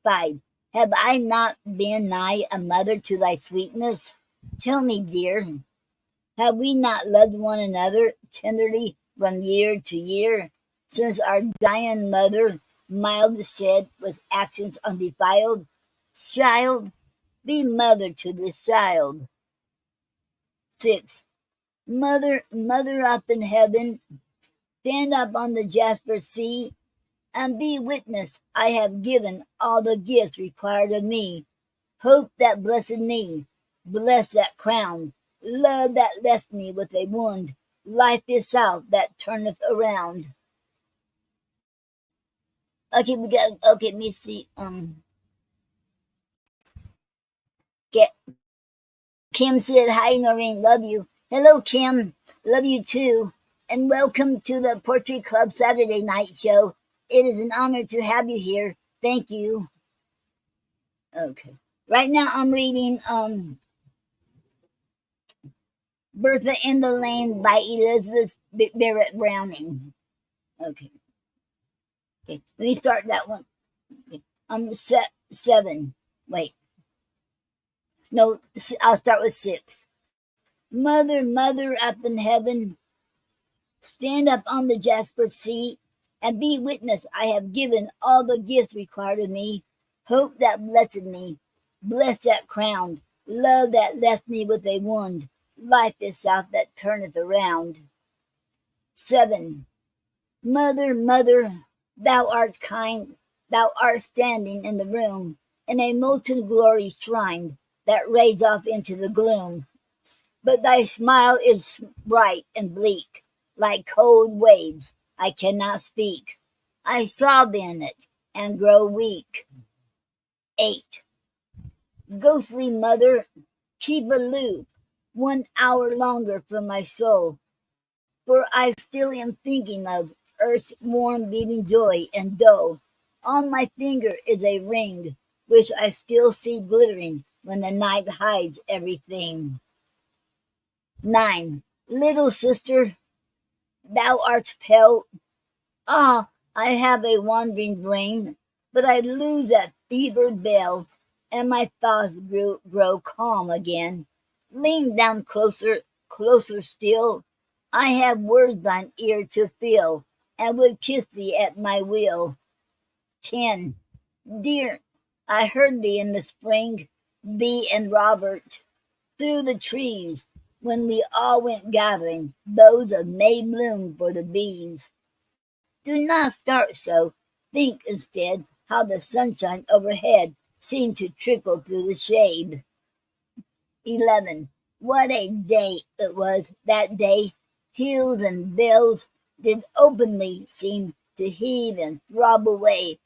5. Have I not been nigh a mother to thy sweetness? Tell me, dear, have we not loved one another tenderly from year to year, since our dying mother mild said with accents undefiled, Child, be mother to this child. 6. Mother up in heaven, stand up on the jasper sea, and be witness I have given all the gifts required of me. Hope that blessed me, bless that crown, love that left me with a wound, life itself that turneth around. Okay, let me see. Get Kim said, hi Noreen, love you. Hello Kim, love you too. And welcome to the Poetry Club Saturday night show. It is an honor to have you here. Thank you. Okay. Right now I'm reading Bertha in the Lane by Elizabeth Barrett Browning. Okay. Okay. Let me start that one. Okay. Set 7. Wait. No, I'll start with 6. Mother, mother up in heaven, stand up on the jasper sea, and be witness I have given all the gifts required of me. Hope that blessed me, bless that crowned, love that left me with a wound, life itself that turneth around. 7. Mother, mother, thou art kind, thou art standing in the room, in a molten glory shrined, that raids off into the gloom. But thy smile is bright and bleak, like cold waves I cannot speak. I sob in it and grow weak. 8. Ghostly mother, keep aloof 1 hour longer from my soul, for I still am thinking of earth's warm beating joy and dole. On my finger is a ring, which I still see glittering when the night hides everything. 9. Little sister, thou art pale. Ah, I have a wandering brain, but I lose that fevered bell, and my thoughts grow calm again. Lean down closer, closer still. I have words thine ear to fill, and would kiss thee at my will. 10. Dear, I heard thee in the spring, Bee and Robert, through the trees, when we all went gathering those of May bloom for the bees. Do not start so. Think instead how the sunshine overhead seemed to trickle through the shade. 11. What a day it was that day! Hills and vales did openly seem to heave and throb away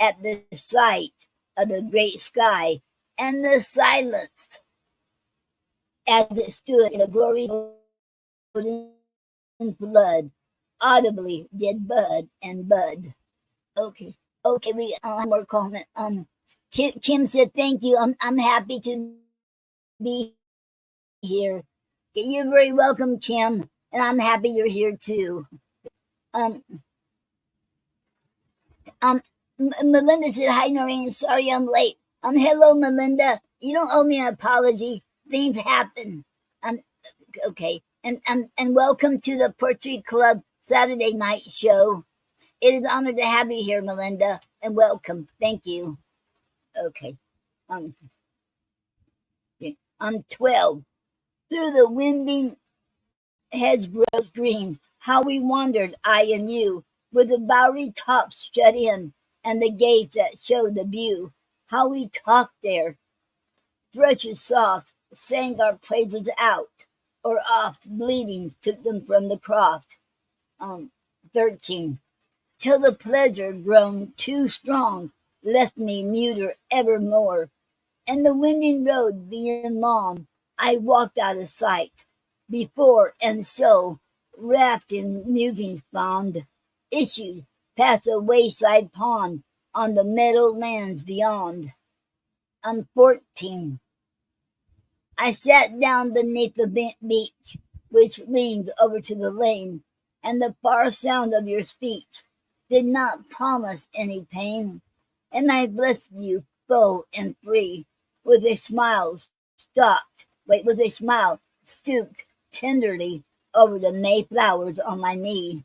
at the sight of the great sky and the silence as it stood in a glorious golden flood. Audibly did bud and bud. Okay, okay, we have more comment. Tim said thank you. I'm happy to be here. Okay, you're very welcome, Tim, and I'm happy you're here too. Um, um, Melinda said hi, Noreen. Sorry I'm late. Hello, Melinda. You don't owe me an apology. Things happen. Um, okay, and welcome to the Poetry Club Saturday night show. It is an honor to have you here, Melinda, and welcome. Thank you. Okay. Um, okay. 12. Through the winding hedgerows green, how we wandered, I and you, with the bowery tops shut in, and the gates that showed the view. How we talked there. Thrushes soft sang our praises out, or oft bleeding took them from the croft. 13. Till the pleasure grown too strong left me muter evermore, and the winding road being long, I walked out of sight before, and so, wrapped in musings fond, issued past a wayside pond on the meadow lands beyond. 14. I sat down beneath the beech, which leans over to the lane, and the far sound of your speech did not promise any pain, and I blessed you full and free, with a smile with a smile stooped tenderly over the Mayflowers on my knee.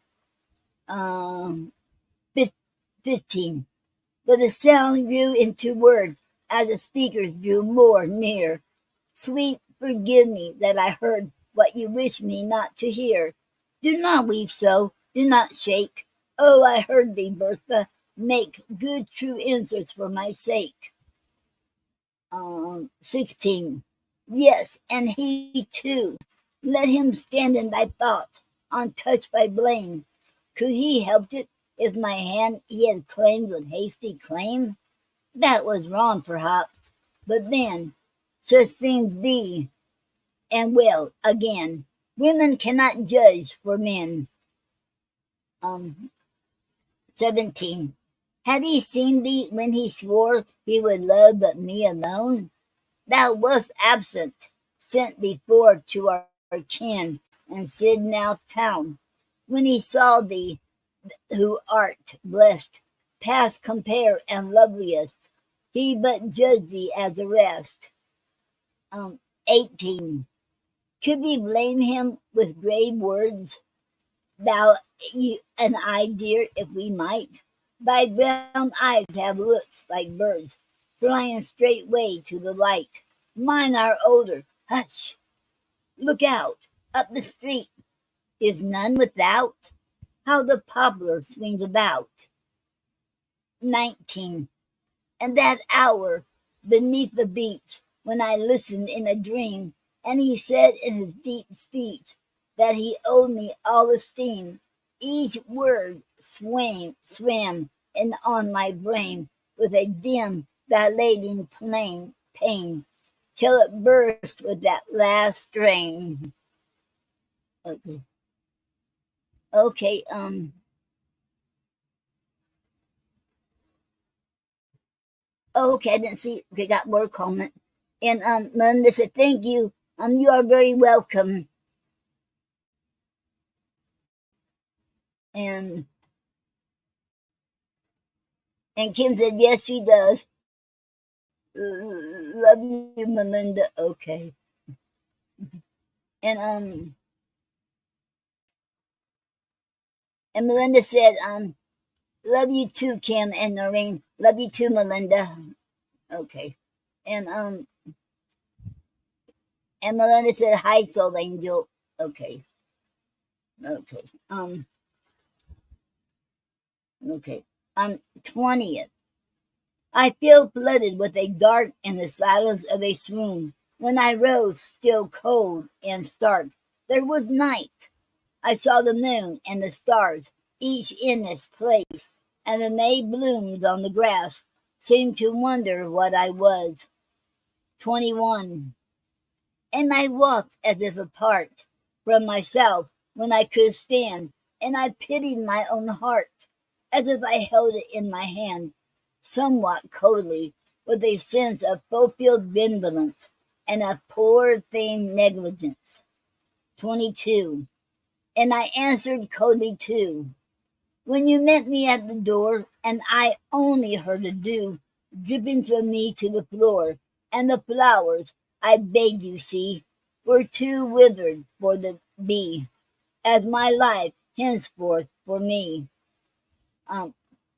15. But the sound grew into word as the speakers drew more near. Sweet, forgive me that I heard what you wish me not to hear. Do not weep so, do not shake. Oh, I heard thee, Bertha, make good true answers for my sake. 16. Yes, and he too. Let him stand in thy thoughts, untouched by blame. Could he help it if my hand he had claimed with hasty claim? That was wrong, perhaps, but then, such things be, and well, again, women cannot judge for men. 17. Had he seen thee when he swore he would love but me alone? Thou wast absent, sent before to our chin in Sidmouth town, when he saw thee, who art blessed, past compare and loveliest, he but judged thee as the rest. 18. Could we blame him with grave words? Thou, you, and I, dear, if we might. Thy brown eyes have looks like birds, flying straightway to the light. Mine are older. Hush! Look out! Up the street. Is none without? How the poplar swings about. 19. And that hour, beneath the beech, when I listened in a dream, and he said in his deep speech that he owed me all esteem, each word swam in on my brain with a dim, dilating pain, till it burst with that last strain. Okay. Okay, okay, I didn't see they got more comment. And Melinda said, thank you. You are very welcome. And Kim said, yes, she does. Love you, Melinda. Okay. And and Melinda said, love you too, Kim and Noreen. Love you too, Melinda. Okay. And And Melinda said, "Hi, Soul Angel." Okay, okay, okay. 20th. I feel flooded with a dark and the silence of a swoon. When I rose, still cold and stark, there was night. I saw the moon and the stars, each in its place, and the May blooms on the grass seemed to wonder what I was. 21. And I walked as if apart from myself when I could stand, and I pitied my own heart, as if I held it in my hand, somewhat coldly, with a sense of fulfilled benevolence and of poor thing negligence. 22. And I answered coldly too. When you met me at the door, and I only heard a dew dripping from me to the floor, and the flowers I bade you see were too withered for the bee, as my life henceforth for me.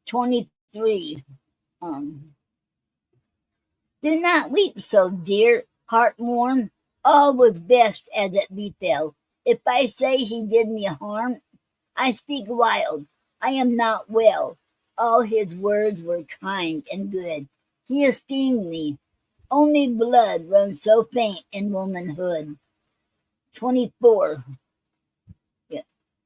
23. Um, do not weep so, dear, heart worn. All was best as it befell. If I say he did me harm, I speak wild. I am not well. All his words were kind and good. He esteemed me. Only blood runs so faint in womanhood. 24. Yeah.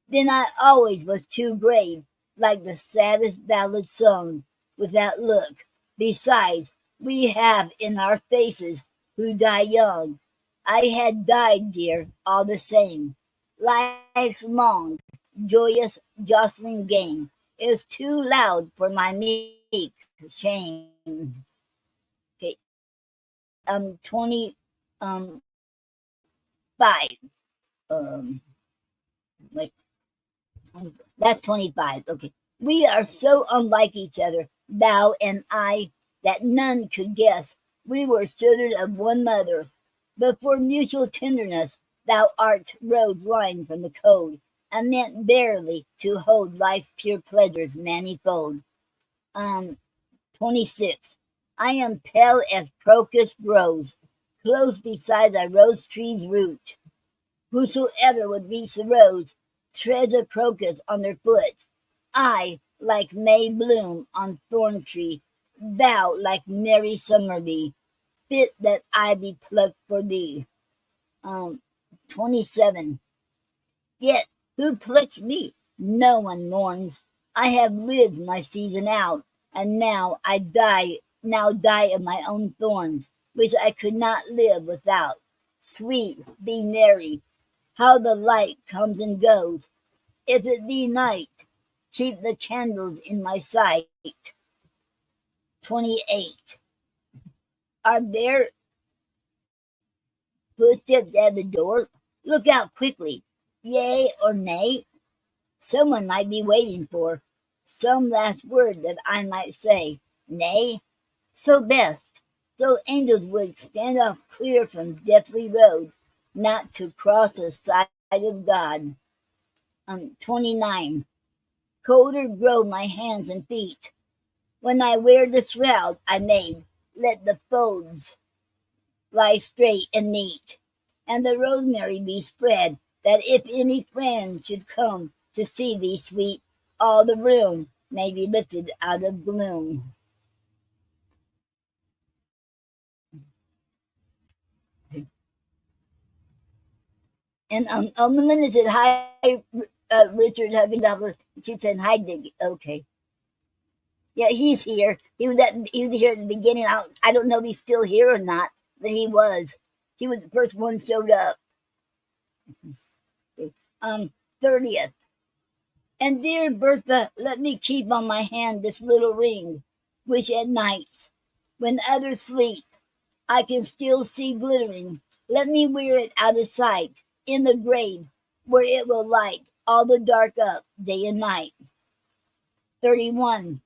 Then I always was too grave, like the saddest ballad sung, without look. Besides, we have in our faces who die young. I had died, dear, all the same. Life's long, joyous, jostling game is too loud for my meek shame. Okay, 20, 5. Um, like That's 25. Okay. We are so unlike each other, thou and I, that none could guess we were children of one mother. But for mutual tenderness, thou art road line from the code, and meant barely to hold life's pure pleasures manifold. Um, 26. I am pale as crocus grows, close beside thy rose tree's root. Whosoever would reach the rose treads a crocus on their foot. I, like May bloom on thorn tree, thou like merry summer bee, fit that I be plucked for thee. Um, 27. Yet who plucks me? No one mourns. I have lived my season out, and now die of my own thorns, which I could not live without. Sweet, be merry, how the light comes and goes. If it be night, keep the candles in my sight. 28. Are there footsteps at the door? Look out quickly. Yea or nay? Someone might be waiting for some last word that I might say. Nay, so best. So angels would stand off clear from deathly road, not to cross the side of God. 29. Colder grow my hands and feet. When I wear the shroud I made, let the folds lie straight and neat, and the rosemary be spread, that if any friend should come to see thee, sweet, all the room may be lifted out of gloom. And Melinda said, "Hi, Richard Huggindobler." She said, "Hi, Dick." Okay, yeah, he's here. He was here at the beginning. I don't know if he's still here or not, but he was. He was the first one showed up. 30th. And dear Bertha, let me keep on my hand this little ring, which at nights, when others sleep, I can still see glittering. Let me wear it out of sight, in the grave, where it will light all the dark up, day and night. 31.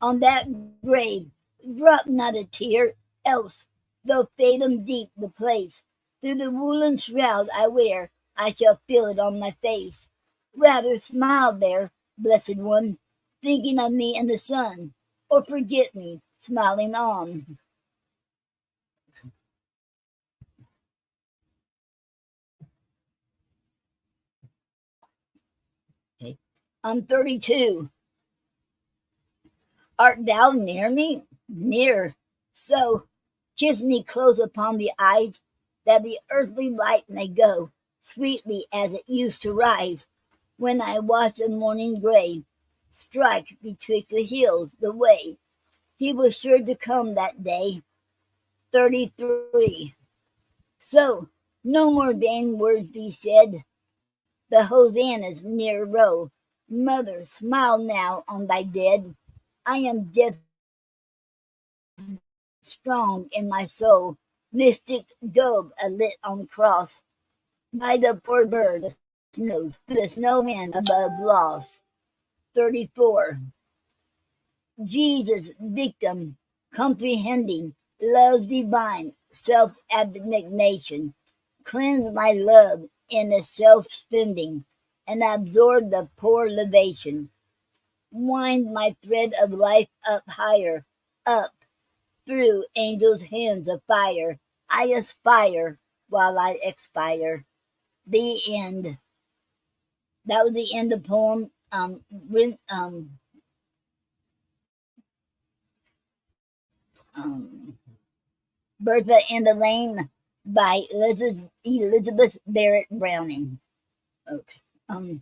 On that grave, drop not a tear, else, though fathom deep the place, through the woolen shroud I wear, I shall feel it on my face. Rather smile there, blessed one, thinking of me in the sun, or forget me, smiling on. I'm 32. Art thou near me? Near. So kiss me close upon the eyes, that the earthly light may go sweetly as it used to rise, when I watch the morning gray strike betwixt the hills the way. He was sure to come that day. 33. So no more vain words be said. The hosannas near row. Mother, smile now on thy dead. I am dead strong in my soul. Mystic Job alit on cross. By the poor bird, the snows, the snowman above lost. 34. Jesus, victim, comprehending, love divine, self-abnegation, cleanse my love in the self-spending, and absorb the poor libation. Wind my thread of life up higher, up, through angels' hands of fire. I aspire while I expire. The end. That was the end of the poem. Um, Bertha and the Lane by Elizabeth Barrett Browning. Okay. Um,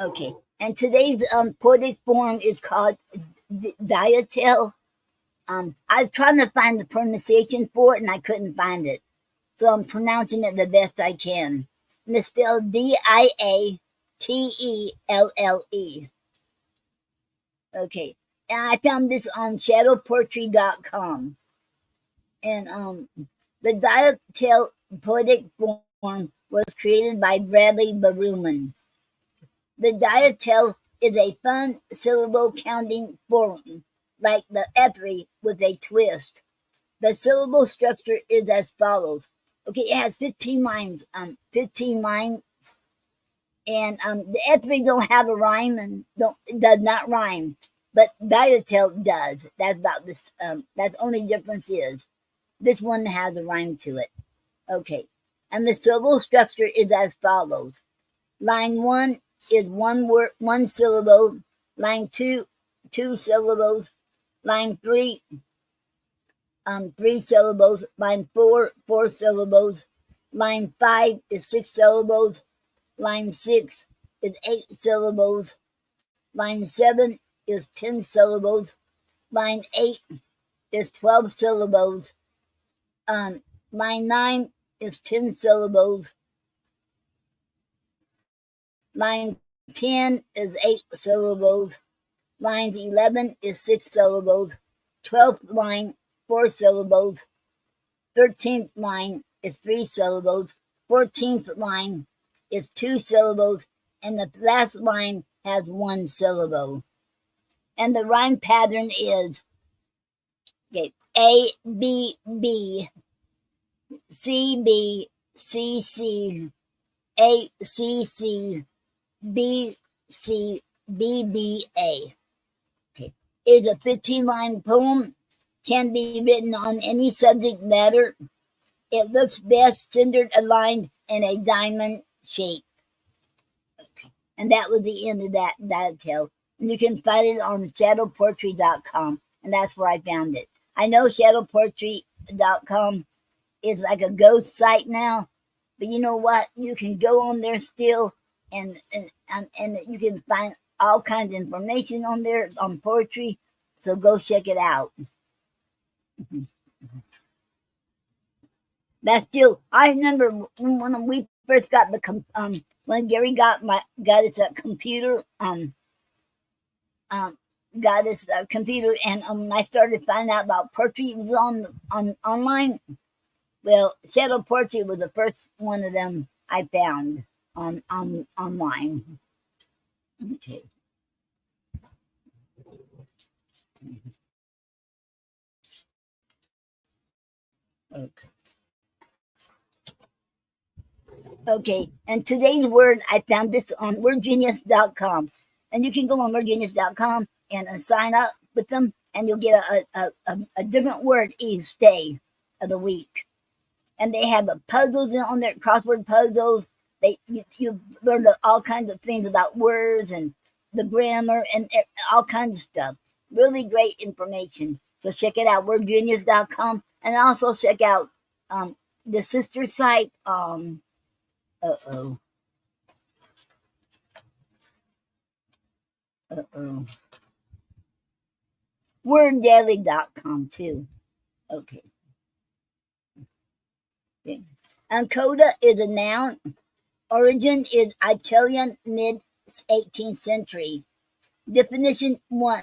okay. And today's poetic form is called Diatel. I was trying to find the pronunciation for it and I couldn't find it. So I'm pronouncing it the best I can. And it's spelled Diatelle. Okay. And I found this on shadowpoetry.com. And the Diatel poetic form was created by Bradley Baruman. The Diatel is a fun syllable counting form, like the ethri with a twist. The syllable structure is as follows. Okay, it has 15 lines. 15 lines, and the ethri don't have a rhyme and does not rhyme, but Diatel does. That's about this. That's the only difference is this one has a rhyme to it. Okay, and the syllable structure is as follows. Line 1 is one word, one syllable. Line 2, 2 syllables. Line 3, 3 syllables. Line 4, 4 syllables. Line 5 is 6 syllables. Line 6 is 8 syllables. Line 7 is 10 syllables. Line 8 is 12 syllables. Line 9 is 10 syllables. Line 10 is 8 syllables. Line 11 is 6 syllables. 12th line, 4 syllables. 13th line is 3 syllables. 14th line is 2 syllables. And the last line has 1 syllable. And the rhyme pattern is okay, A, B, B, C, B, C, C, A, C, C, B, C, B, B, A. Okay. It's a 15-line poem, can be written on any subject matter. It looks best centered, aligned in a diamond shape. Okay. And that was the end of that tale. And you can find it on shadowpoetry.com, and that's where I found it. I know shadowpoetry.com is like a ghost site now, but you know what? You can go on there still, and you can find all kinds of information on there on poetry. So go check it out. That's still. I remember when we first got the when Gary got his computer got his computer, and I started finding out about poetry. It was on online. Well, Shadow Poetry was the first one of them I found on online. Okay. Okay. Okay. And today's word, I found this on wordgenius.com. And you can go on wordgenius.com and sign up with them. and you'll get a different word each day of the week. And they have puzzles on there, crossword puzzles. You learn all kinds of things about words and the grammar and all kinds of stuff. Really great information. So check it out, wordgenius.com, and also check out the sister site. Uh oh, worddaily.com too. Okay. Coda is a noun. Origin is Italian, mid-18th century. Definition 1.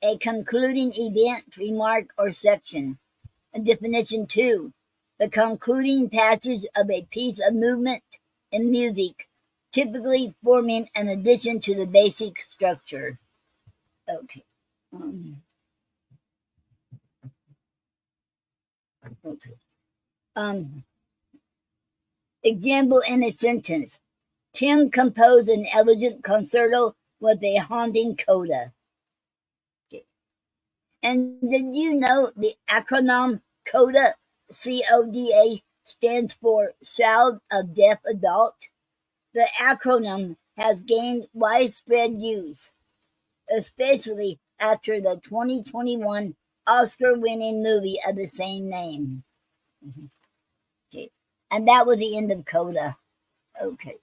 A concluding event, remark, or section. Definition 2. The concluding passage of a piece of movement in music, typically forming an addition to the basic structure. Okay. Okay. Example in a sentence. Tim composed an elegant concerto with a haunting coda. Okay. And did you know the acronym CODA, CODA, stands for Child of Deaf Adult? The acronym has gained widespread use, especially after the 2021 Oscar-winning movie of the same name. Okay. And that was the end of CODA. Okay.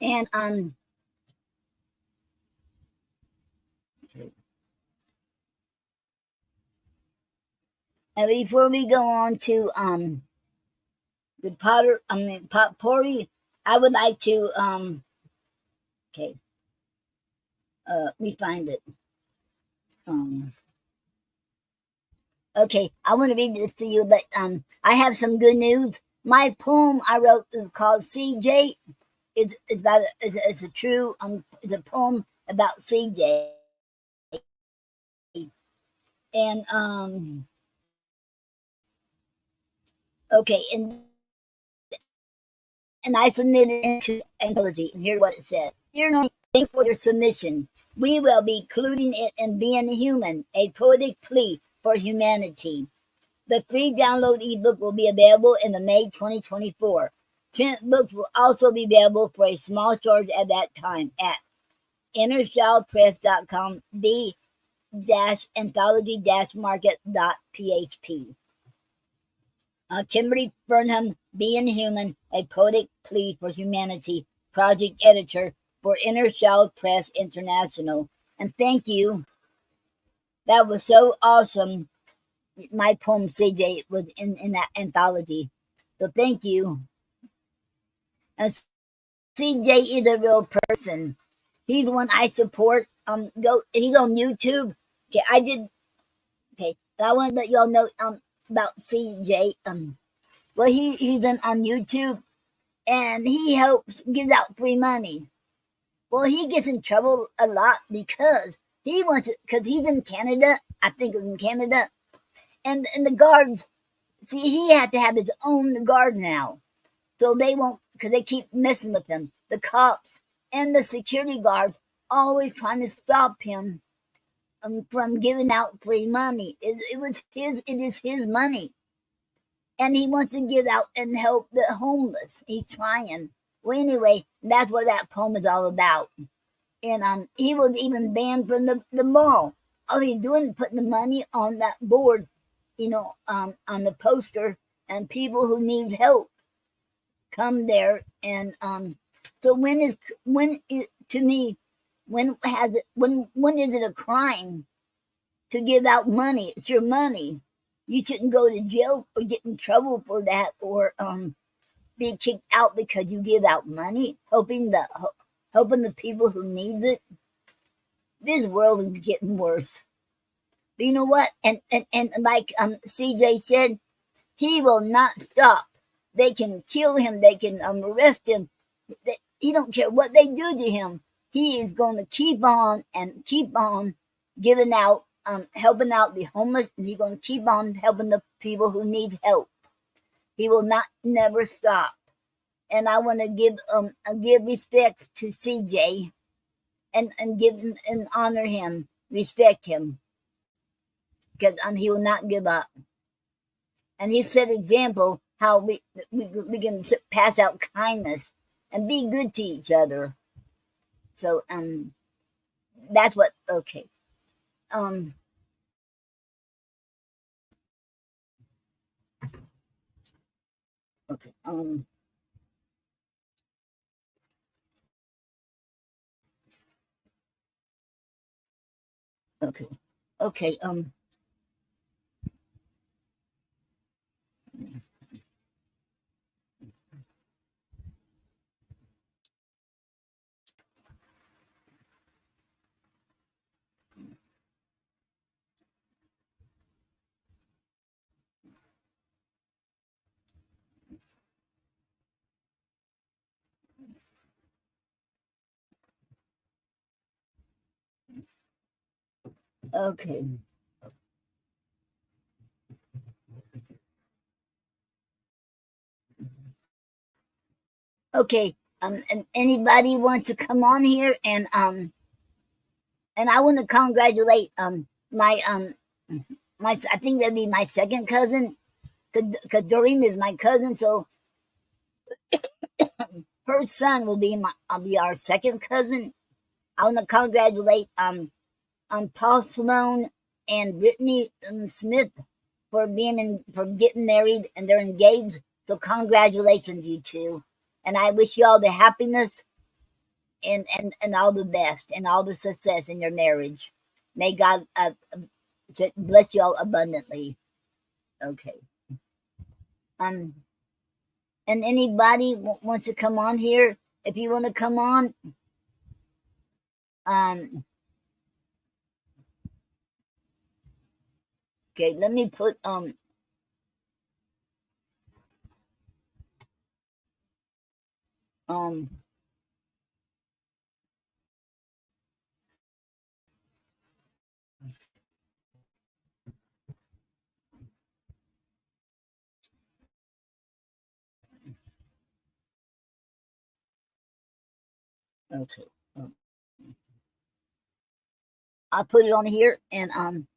And and before we go on to the potpourri, I would like to okay, we find it. Okay, I want to read this to you, but I have some good news. My poem I wrote called CJ is about it's a true it's a poem about CJ, and okay, and I submitted it to anthology, and here's what it said. Dear Noreen, thank you for your submission. We will be including it in Being Human, a poetic plea for humanity. The free download ebook will be available in the May 2024. Print books will also be available for a small charge at that time at innerchildpress.com b-anthology-market.php. Kimberly Burnham, Being Human, a poetic plea for humanity, project editor for Inner Child Press International. And thank you. That was so awesome. My poem CJ was in that anthology. So thank you. And CJ is a real person. He's one I support. He's on YouTube. Okay, okay. I want to let y'all know about CJ. Well, he's on YouTube, and he gives out free money. Well, he gets in trouble a lot because because he's in Canada. I think it's in Canada, and the guards. See, he had to have his own guard now, so they won't because they keep messing with him. The cops and the security guards always trying to stop him from giving out free money. It is his money. And he wants to give out and help the homeless. He's trying. Well, anyway, that's what that poem is all about. And he was even banned from the mall. All he's doing is putting the money on that board, on the poster, and people who need help come there. And so when is it a crime to give out money? It's your money. You shouldn't go to jail or get in trouble for that, or be kicked out because you give out money, helping the people who need it. This world is getting worse. But you know what? And like CJ said, he will not stop. They can kill him. They can arrest him. He don't care what they do to him. He is going to keep on and keep on giving out, helping out the homeless, and he's going to keep on helping the people who need help. He will not never stop. And I want to give respect to CJ, and give and honor him, respect him, because he will not give up. And he set example how we can pass out kindness and be good to each other. So that's what. Okay. Um. Okay. Okay. Okay. Okay. Okay. And anybody wants to come on here, and I want to congratulate my my, I think that'd be my second cousin, because Doreen is my cousin, so her son will be be our second cousin. I want to congratulate Paul Sloan and Brittany Smith for for getting married, and they're engaged. So congratulations, you two, and I wish you all the happiness and all the best and all the success in your marriage. May God bless you all abundantly. Okay. Um, and anybody wants to come on here, if you want to come on, um, okay, let me put um okay, I'll put it on here, and I'm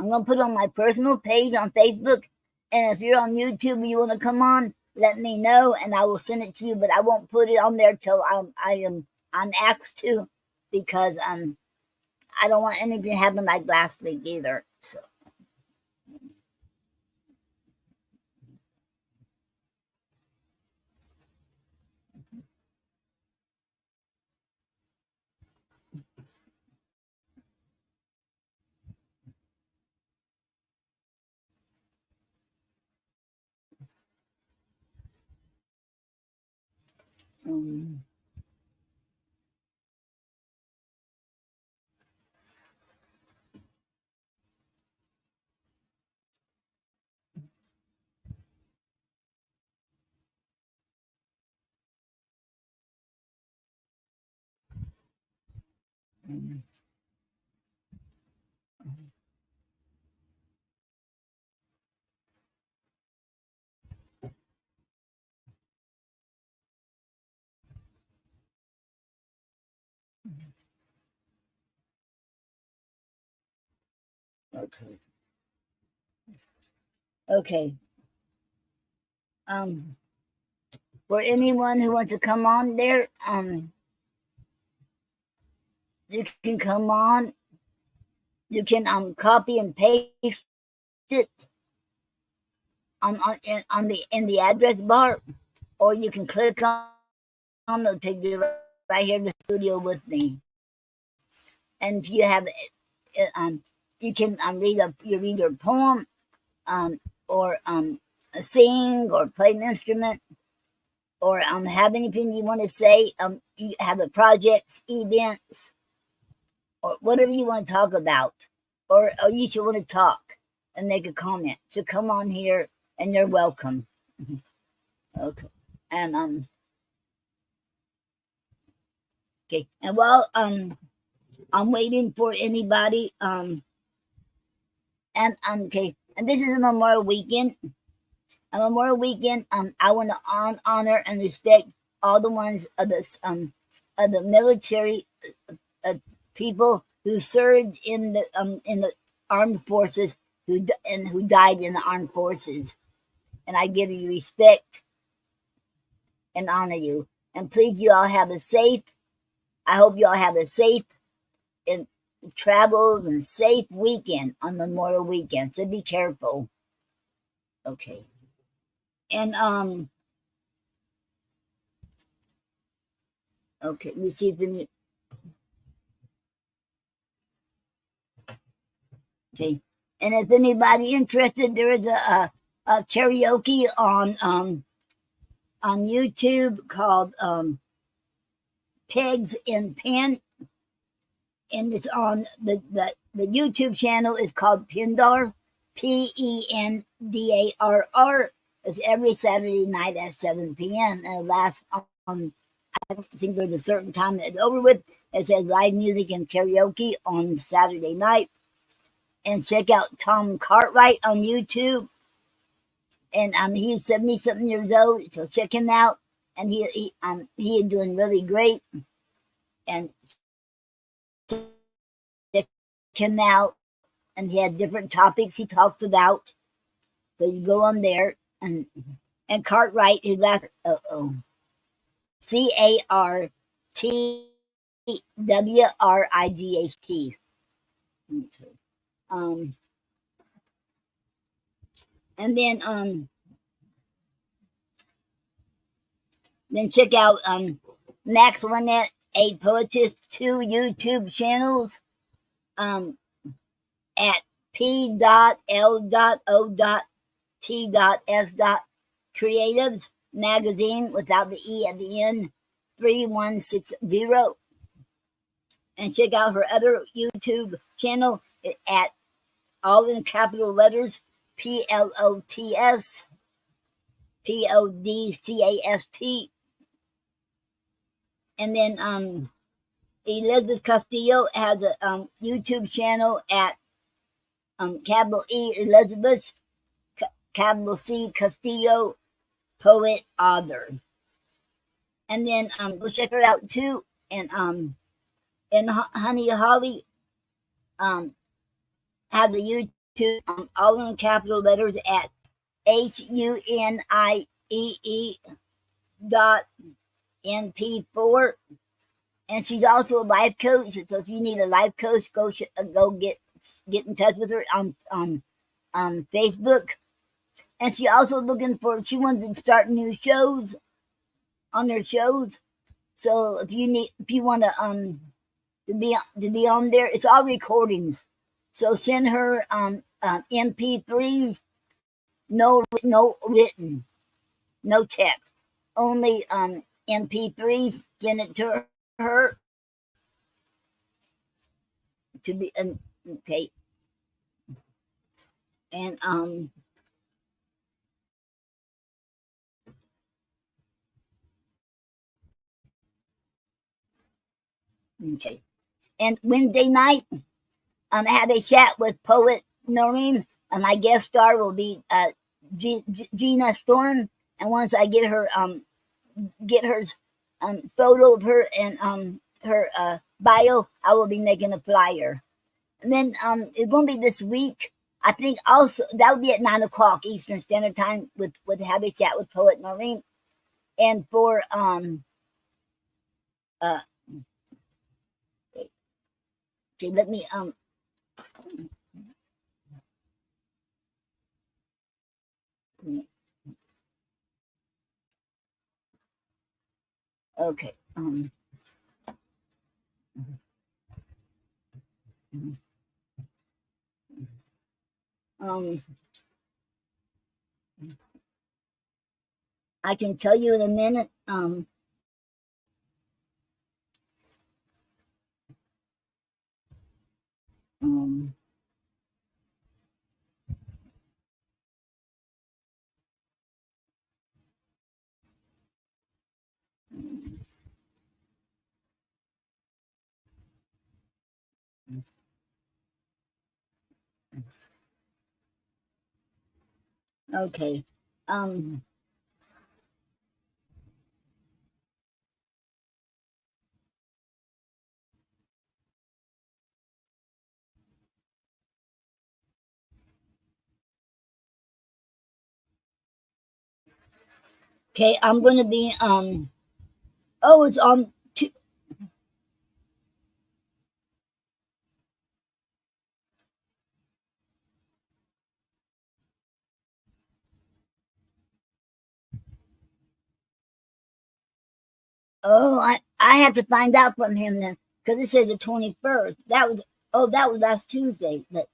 gonna put it on my personal page on Facebook. And if you're on YouTube and you want to come on, let me know, and I will send it to you. But I won't put it on there till I'm asked to, because I don't want anything to happen like last week either. So um, okay, okay. Um, for anyone who wants to come on there, you can come on. You can copy and paste it on the in the address bar, or you can click on the take you right here in the studio with me. And if you have you can read your poem, um, or sing or play an instrument, or have anything you want to say. You have a projects, events, or whatever you want to talk about, or you should want to talk and make a comment. So come on here, and you're welcome. Okay. And okay. And while I'm waiting for anybody and okay. And this is a Memorial Weekend. A Memorial Weekend. I want to honor and respect all the ones of the military uh, people who served in the armed forces who died in the armed forces. And I give you respect and honor you. And please, you all have a safe. I hope you all have a safe and travels and safe weekend on Memorial Weekend. So be careful. Okay. And okay, we see if any, okay. And if anybody interested, there is a karaoke on YouTube called Pegs in Pen, and it's on the YouTube channel is called Pendar, Pendarr. It's every Saturday night at 7 p.m. and it lasts on I think there's a certain time that it's over with. It says live music and karaoke on Saturday night. And check out Tom Cartwright on YouTube. And he's 70 something years old, so check him out. And he is doing really great. And check him out. And he has different topics he talks about. So you go on there and Cartwright, his last Cartwright. Okay. Um, and then check out Max Lynette, a poetess, 2 YouTube channels at p.l.o.t.s. Creatives Magazine without the E at the end, 3160. And check out her other YouTube channel at all in capital letters PLOTS PODCAST. And then Elizabeth Castillo has a YouTube channel at capital E Elizabeth, capital C Castillo, poet author. And then go check her out too. And Honey Holly has a YouTube all in capital letters at HUNIEE.MP4. And she's also a life coach. So if you need a life coach, go get in touch with her on Facebook. And she also looking for, she wants to start new shows on her shows. So if you want to be on there, it's all recordings. So send her MP3s, no written, no text, only MP3s. Send it to her to be okay. And okay. And Wednesday night, I had a chat with poet Noreen, and my guest star will be Gina Storm. And once I get her photo of her and her bio, I will be making a flyer. And then it's going to be this week. I think also that will be at 9 o'clock Eastern Standard Time with have a chat with poet Noreen. And for uh okay, let me okay um I can tell you in a minute um Okay. Okay, I'm gonna be oh, it's on two. Oh, I have to find out from him then, because it says the 21st. That was, oh, that was last Tuesday. But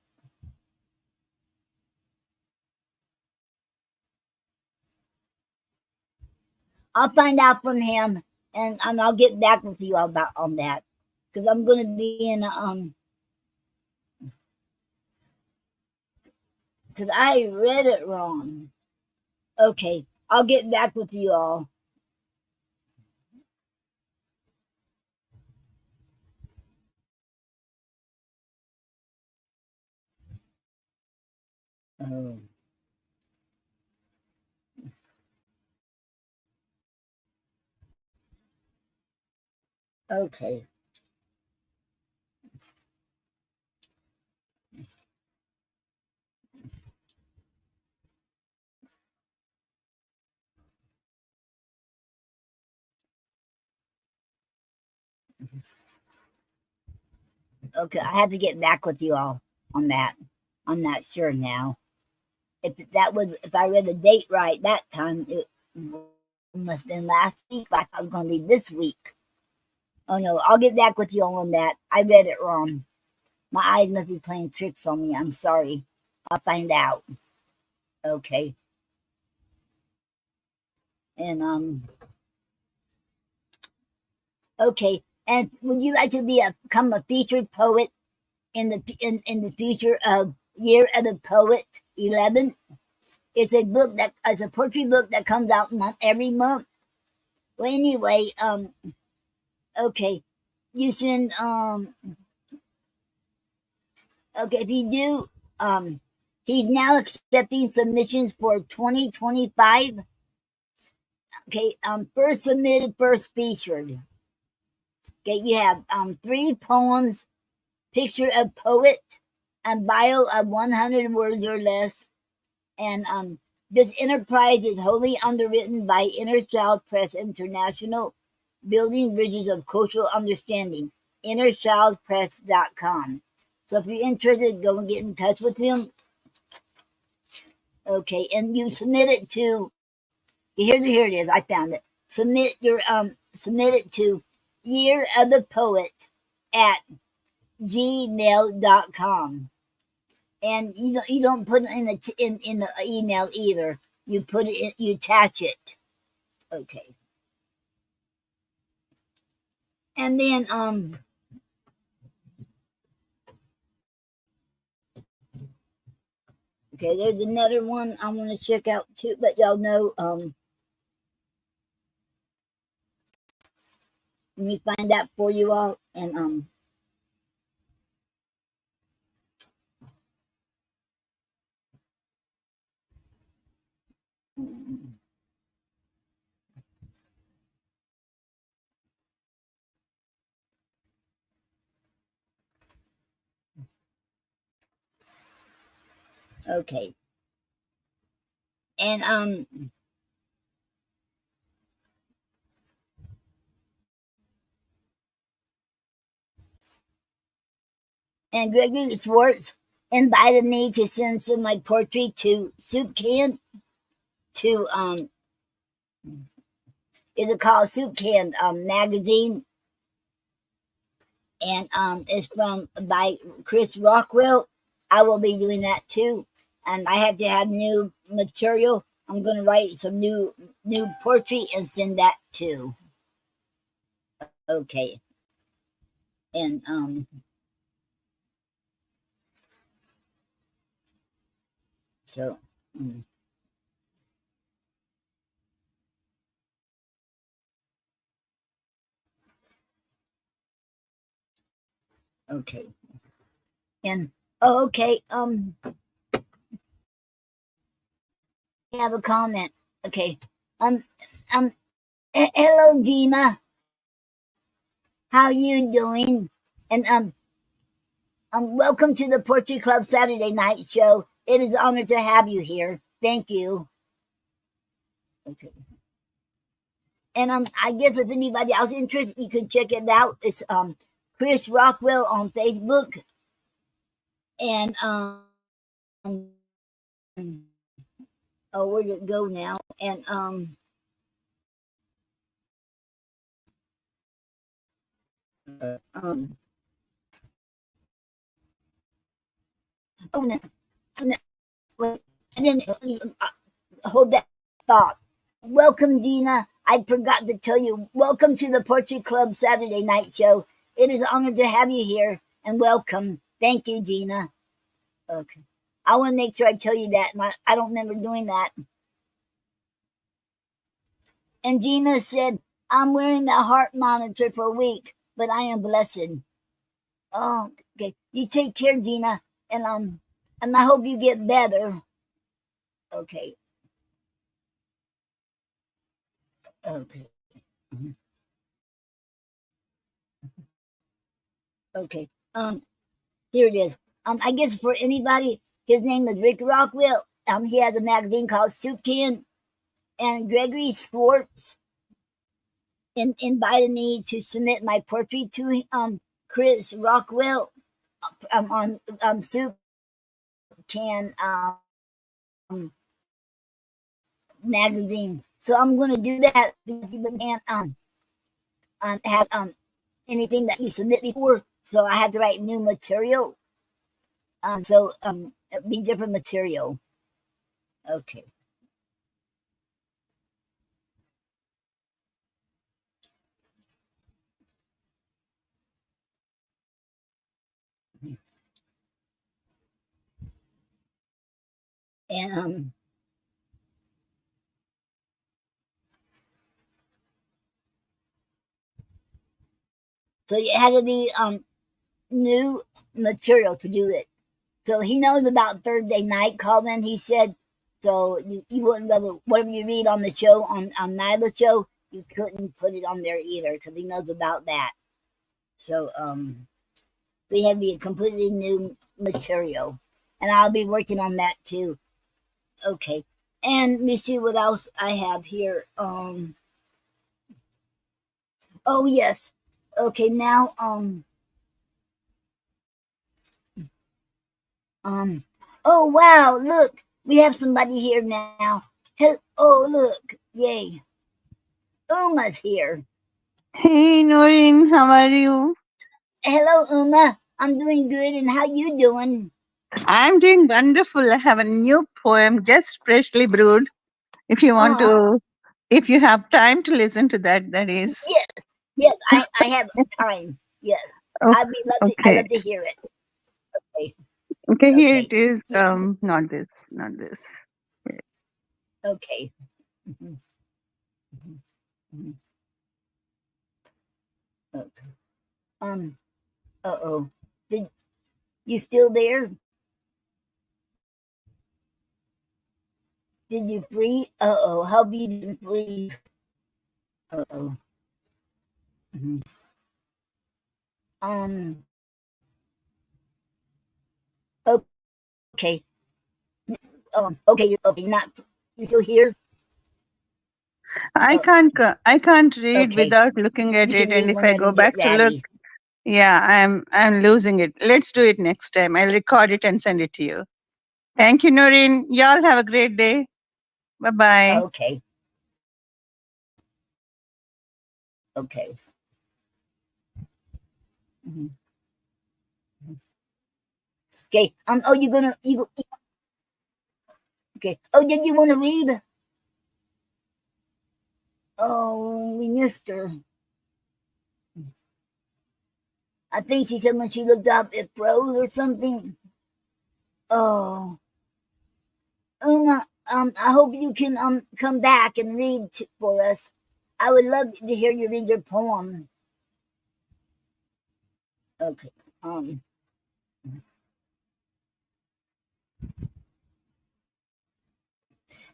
I'll find out from him, and I'll get back with you about on that, because I'm gonna be in because I read it wrong. Okay, I'll get back with you all. Oh, okay, okay. I have to get back with you all on that. I'm not sure now. If that was, if I read the date right that time, it must have been last week. I thought it was going to be this week. Oh no, I'll get back with you on that. I read it wrong. My eyes must be playing tricks on me. I'm sorry. I'll find out. Okay. And okay. And would you like to become a featured poet in the future of Year of the Poet 11? It's a book that it's a poetry book that comes out every month. Well, anyway, okay. You send okay, if you do, he's now accepting submissions for 2025. Okay, first submitted, first featured. Okay, you have three poems, picture of poet, and bio of 100 words or less. And this enterprise is wholly underwritten by Inner Child Press International, building bridges of cultural understanding. InnerChildPress.com. So if you're interested, go and get in touch with him. Okay, and you submit it to here it is. I found it. Submit it to Year of the Poet at gmail.com. And you don't put it in the email either. You put it in, you attach it. Okay. And then okay, there's another one I want to check out too, but y'all know let me find that for you all. And okay. And Gregory Schwartz invited me to send some my poetry to Soup Can to is it called Soup Can magazine, and it's from by Chris Rockwell. I will be doing that too, and I have to have new material. I'm going to write some new poetry and send that too. Okay, and so okay. And oh, okay. I have a comment. Okay. Um. Hello, Gina. How you doing? And welcome to the Poetry Club Saturday Night Show. It is an honor to have you here. Thank you. Okay. And I guess if anybody else interested, you can check it out. It's Chris Rockwell on Facebook, and oh, where did it go now? And um oh no, no wait, and then hold that thought. Welcome, Gina. I forgot to tell you. Welcome to the Poetry Club Saturday Night Show. It is an honor to have you here, and welcome. Thank you, Gina. Okay. I want to make sure I tell you that. I don't remember doing that. And Gina said, I'm wearing the heart monitor for a week, but I am blessed. Oh, okay. You take care, Gina, and I hope you get better. Okay. Okay. Okay. Here it is. I guess for anybody, his name is Rick Rockwell. He has a magazine called Soup Can, and Gregory Schwartz invited me to submit my poetry to Chris Rockwell on Soup Can magazine. So I'm going to do that because you can't have anything that you submit before. So I had to write new material. So it'll be different material. Okay. And so it had to be new material to do it. So he knows about Thursday night calling. He said, so you wouldn't be able to, whatever you read on the show on Nyla's show, you couldn't put it on there either because he knows about that. So so he had to be a completely new material, and I'll be working on that too. Okay, and let me see what else I have here. Oh yes, okay now um oh wow, look, we have somebody here now. Oh look, yay, Uma's here. Hey Noreen, how are you? Hello, Uma. I'm doing good, and how you doing? I'm doing wonderful. I have a new poem just freshly brewed. If you want Oh, to, if you have time to listen to that, that is. yes, yes. I have time. Yes, Oh, I okay. love to hear it. Okay, Okay, here okay, it is. here, Not this, not this. okay. Mhm, mhm, mhm. Okay. Um. Uh-oh. Did you still there? Did you freeze? Uh-oh. Hope you didn't freeze. Uh-oh. Mhm. Um. Okay. Okay. Okay. You're not. You still here? Uh, I can't read okay. without looking at You can it, and read if I whenever go you get back to look, ready. yeah, I'm losing it. Let's do it next time. I'll record it and send it to you. Thank you, Noreen. Y'all have a great day. Bye bye. Okay. Okay. Mhm. Okay. Oh, you're gonna you. Okay. Oh, did you want to read? Oh, we missed her. I think she said when she looked up it froze or something. Oh, I hope you can come back and read for us. I would love to hear you read your poem. Okay. Um.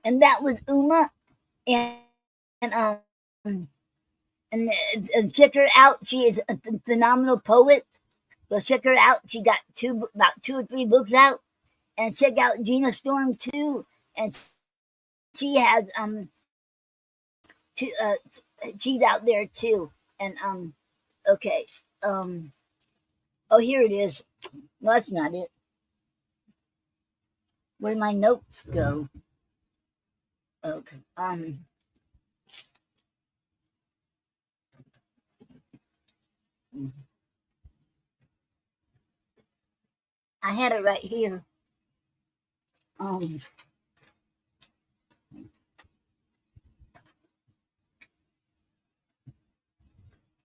and that was Uma, and check her out. She is a phenomenal poet. So check her out. She got about 2 or 3 books out, and check out Gina Storm too. And she has she's out there too. And okay, oh, here it is. No, that's not it. Where did my notes go? Okay, I had it right here.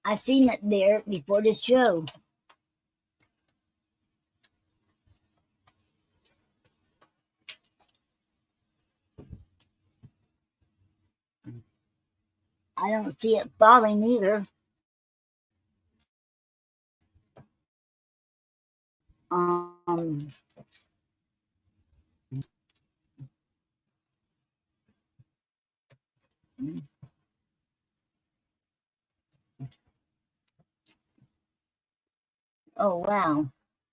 I seen it there before the show. I don't see it falling either. Um, oh wow.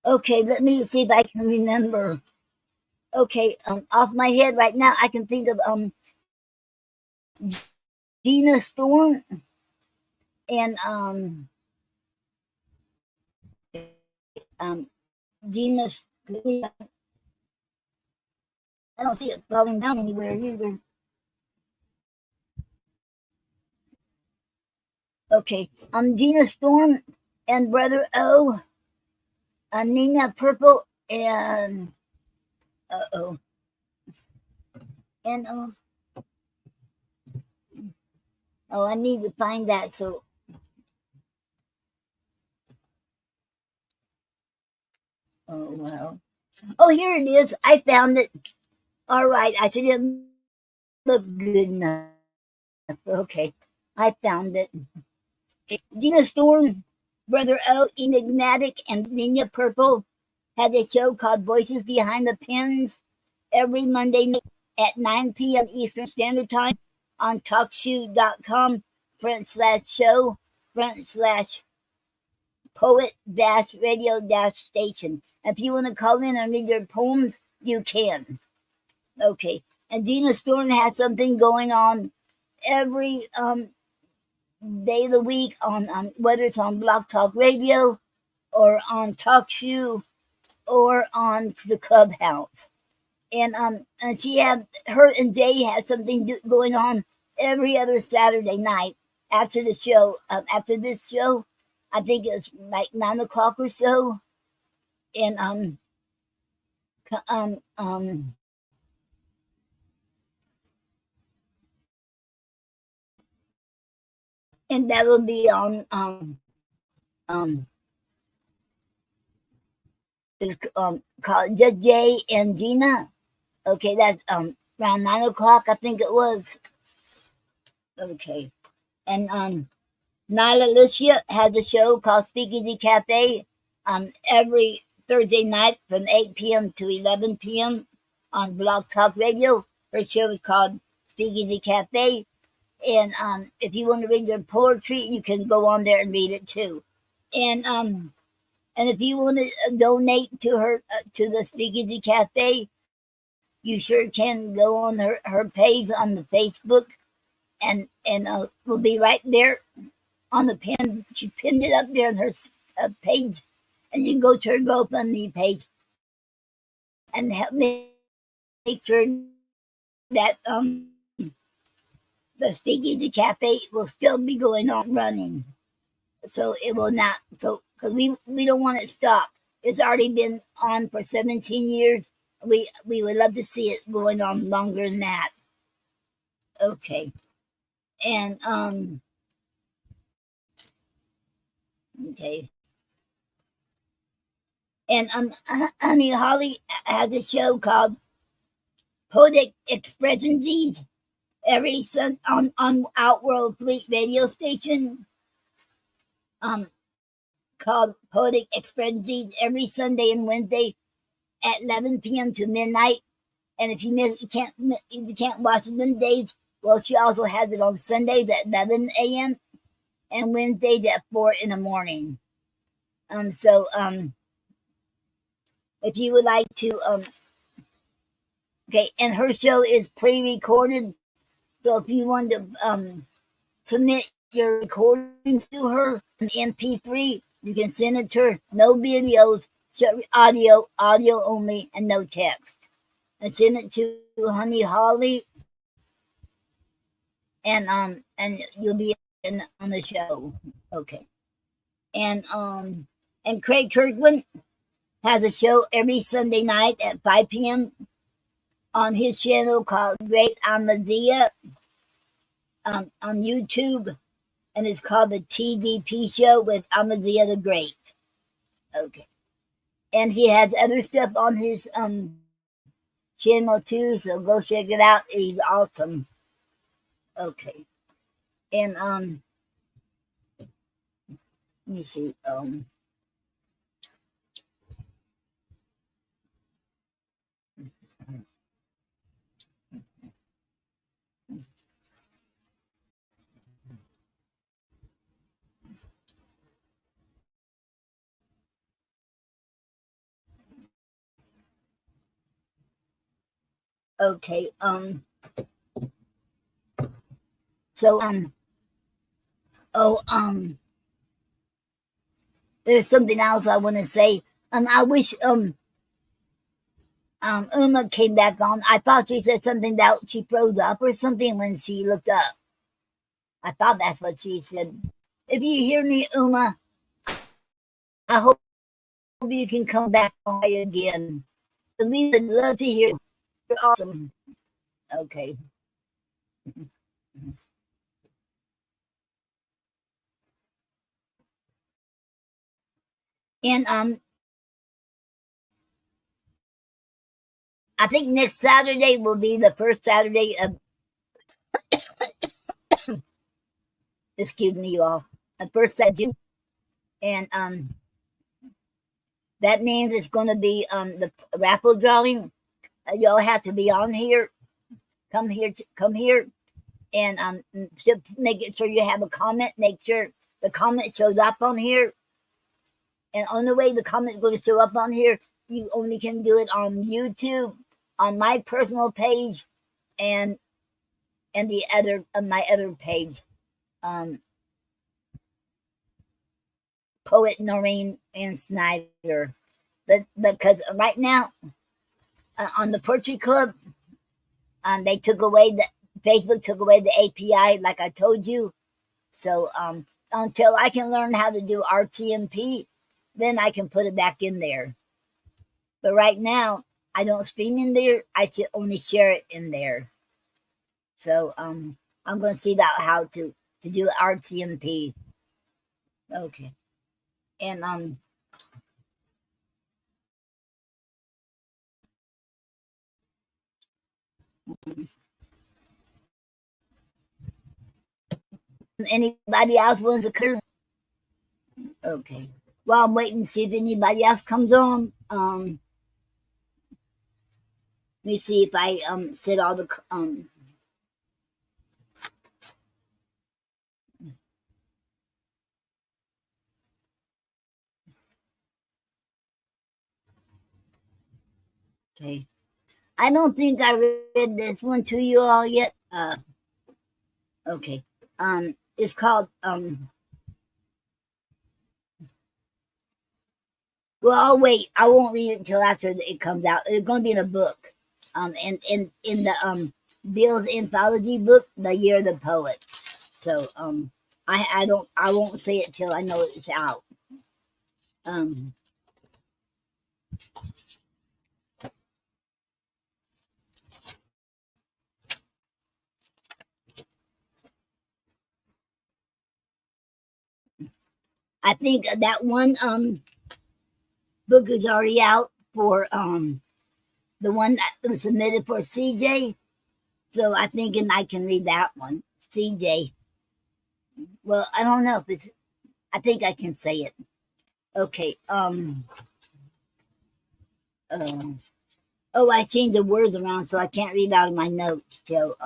Okay, let me see if I can remember. Okay, off my head right now, I can think of Gina Storm and Gina. I don't see it falling down anywhere either. Okay, Gina Storm and Brother O, Nina Purple, and and oh, I need to find that. So, oh wow. Oh, here it is. I found it. All right, I should have looked good enough. Okay, I found it. Okay. Gina Storm, Brother O, Enigmatic, and Nina Purple has a show called Voices Behind the Pens every Monday night at 9 p.m. Eastern Standard Time on talkshoe.com/poet-radio-station. If you want to call in and read your poems, you can. Okay. And Gina Storm has something going on every day of the week on whether it's on Block Talk Radio or on TalkShoe or on the Clubhouse. And she had her and Jay had something going on every other Saturday night after the show. After this show, I think it's like 9 o'clock or so, and um um and that will be on um is called Just Jay and Gina. Okay, that's around 9 o'clock, I think it was. Okay, and Nyla Lucia has a show called Speakeasy Cafe every Thursday night from 8 p.m. to 11 p.m. on Blog Talk Radio. Her show is called Speakeasy Cafe. And if you want to read their poetry, you can go on there and read it too. And if you want to donate to her to the Speakeasy Cafe, you sure can go on her page on the Facebook, and we'll be right there on the pin. She pinned it up there on her page, and you can go to her GoFundMe page and help make sure that the Speakeasy Cafe will still be going on running. So it will not. So because we don't want it to stop. It's already been on for 17 years. We would love to see it going on longer than that. Okay, and okay. And Honey Holly has a show called Poetic Expressions every on Outworld Fleet radio station called Poetic Expressions every Sunday and Wednesday at 11 p.m. to midnight. And if you can't watch it them days, well, she also has it on Sundays at 11 a.m. and Wednesdays at 4 in the morning. So if you would like to, okay, and her show is pre-recorded. So if you want to submit your recordings to her in MP3, you can send it to her. No videos, just audio only, and no text. And send it to Honey Holly, and you'll be on the show. Okay. And Craig Kirkland has a show every Sunday night at 5 p.m. on his channel called Great Amadea on YouTube, and it's called the TDP Show with Amadea the Great. Okay. And he has other stuff on his channel too, so go check it out. He's awesome. Okay. And let me see. Okay. So there's something else I want to say. I wish Uma came back on. I thought she said something that she froze up or something when she looked up. I thought that's what she said. If you hear me, Uma, I hope you can come back on again. At least I'd love to hear you. You're awesome. Okay. And I think next Saturday will be the first Saturday of excuse me, you all. The first Saturday, and that means it's going to be the raffle drawing. Y'all have to be on here. Come here, and just make sure you have a comment. Make sure the comment shows up on here. And on the way the comment is going to show up on here, you only can do it on YouTube, on my personal page, and the other my other page, Poet Noreen Snyder. But because right now on the Poetry Club, they took away Facebook took away the API, like I told you. So until I can learn how to do RTMP, then I can put it back in there. But right now, I don't stream in there. I should only share it in there. So I'm going to see that how to do RTMP. Okay. And anybody else wants to clear? Okay. Well, I'm waiting to see if anybody else comes on. Let me see if I said all the okay. I don't think I read this one to you all yet. Okay. It's called well, I'll wait. I won't read it until after it comes out. It's going to be in a book. In the Bill's anthology book, The Year of the Poet. So I won't say it till I know it's out. I think that one book is already out for the one that was submitted for CJ. So I think I can read that one. CJ. Well, I don't know if it's I think I can say it. Okay. Oh, I changed the words around so I can't read out of my notes till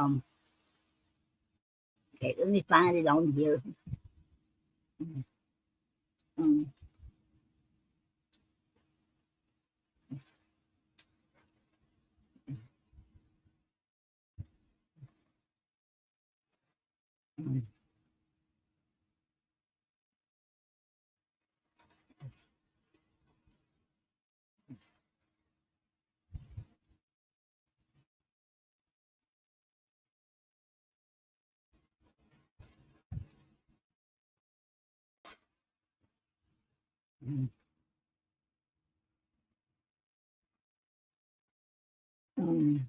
okay, let me find it on here. Um, um, um, um,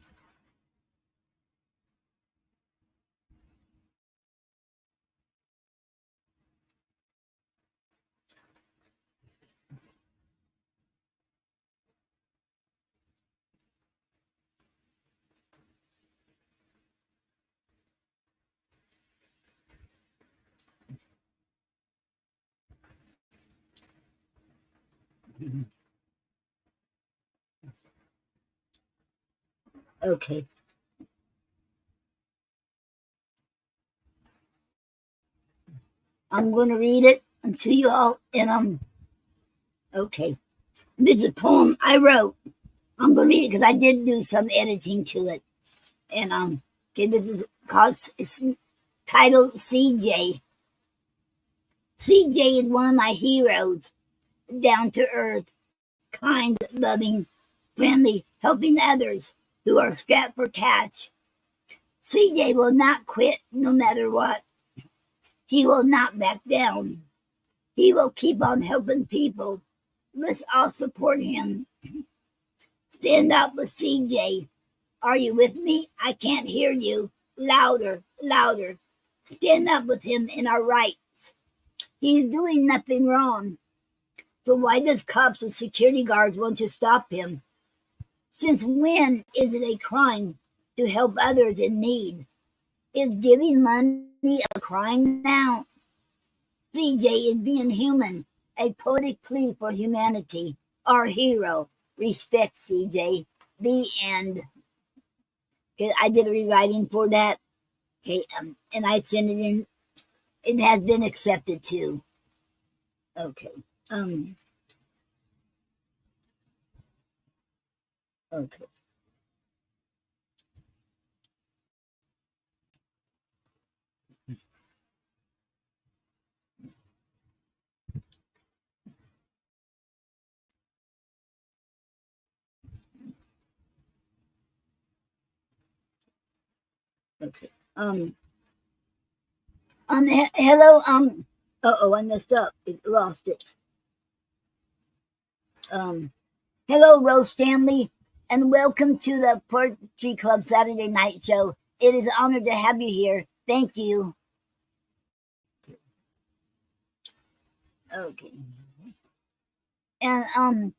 okay. I'm gonna read it to you all and okay. This is a poem I wrote. I'm gonna read it because I did do some editing to it. And okay, this is called it's titled CJ. CJ is one of my heroes, down to earth, kind, loving, friendly, helping others who are strapped for cash. CJ will not quit no matter what. He will not back down. He will keep on helping people. Let's all support him. Stand up with CJ. Are you with me? I can't hear you. Louder, louder. Stand up with him in our rights. He's doing nothing wrong. So why does cops and security guards want to stop him? Since when is it a crime to help others in need? Is giving money a crime now? CJ is being human, a poetic plea for humanity. Our hero. Respect CJ. The end. Okay, I did a rewriting for that. Okay, and I sent it in. It has been accepted too. Okay. Um. Okay. Okay. Hello. Oh, I messed up. It lost it. Um. Hello, Rose Stanley, and welcome to the Poetry Club Saturday Night Show. It is an honor to have you here. Thank you. Okay. And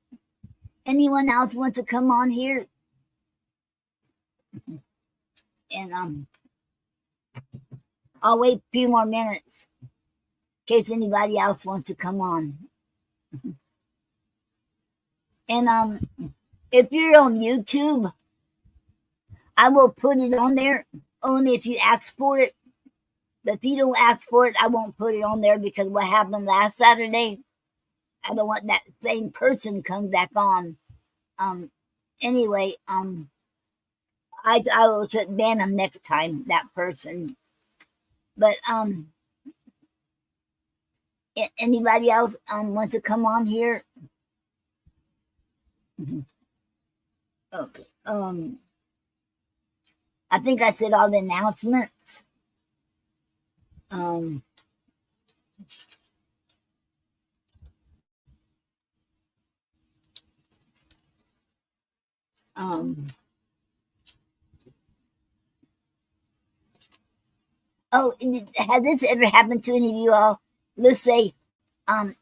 anyone else want to come on here? And I'll wait a few more minutes in case anybody else wants to come on. And if you're on YouTube, I will put it on there only if you ask for it. But if you don't ask for it, I won't put it on there because what happened last Saturday, I don't want that same person come back on. Um, anyway, I will ban him next time, that person. But anybody else wants to come on here? Okay. I think I said all the announcements. Um, um, oh, has this ever happened to any of you all? Let's say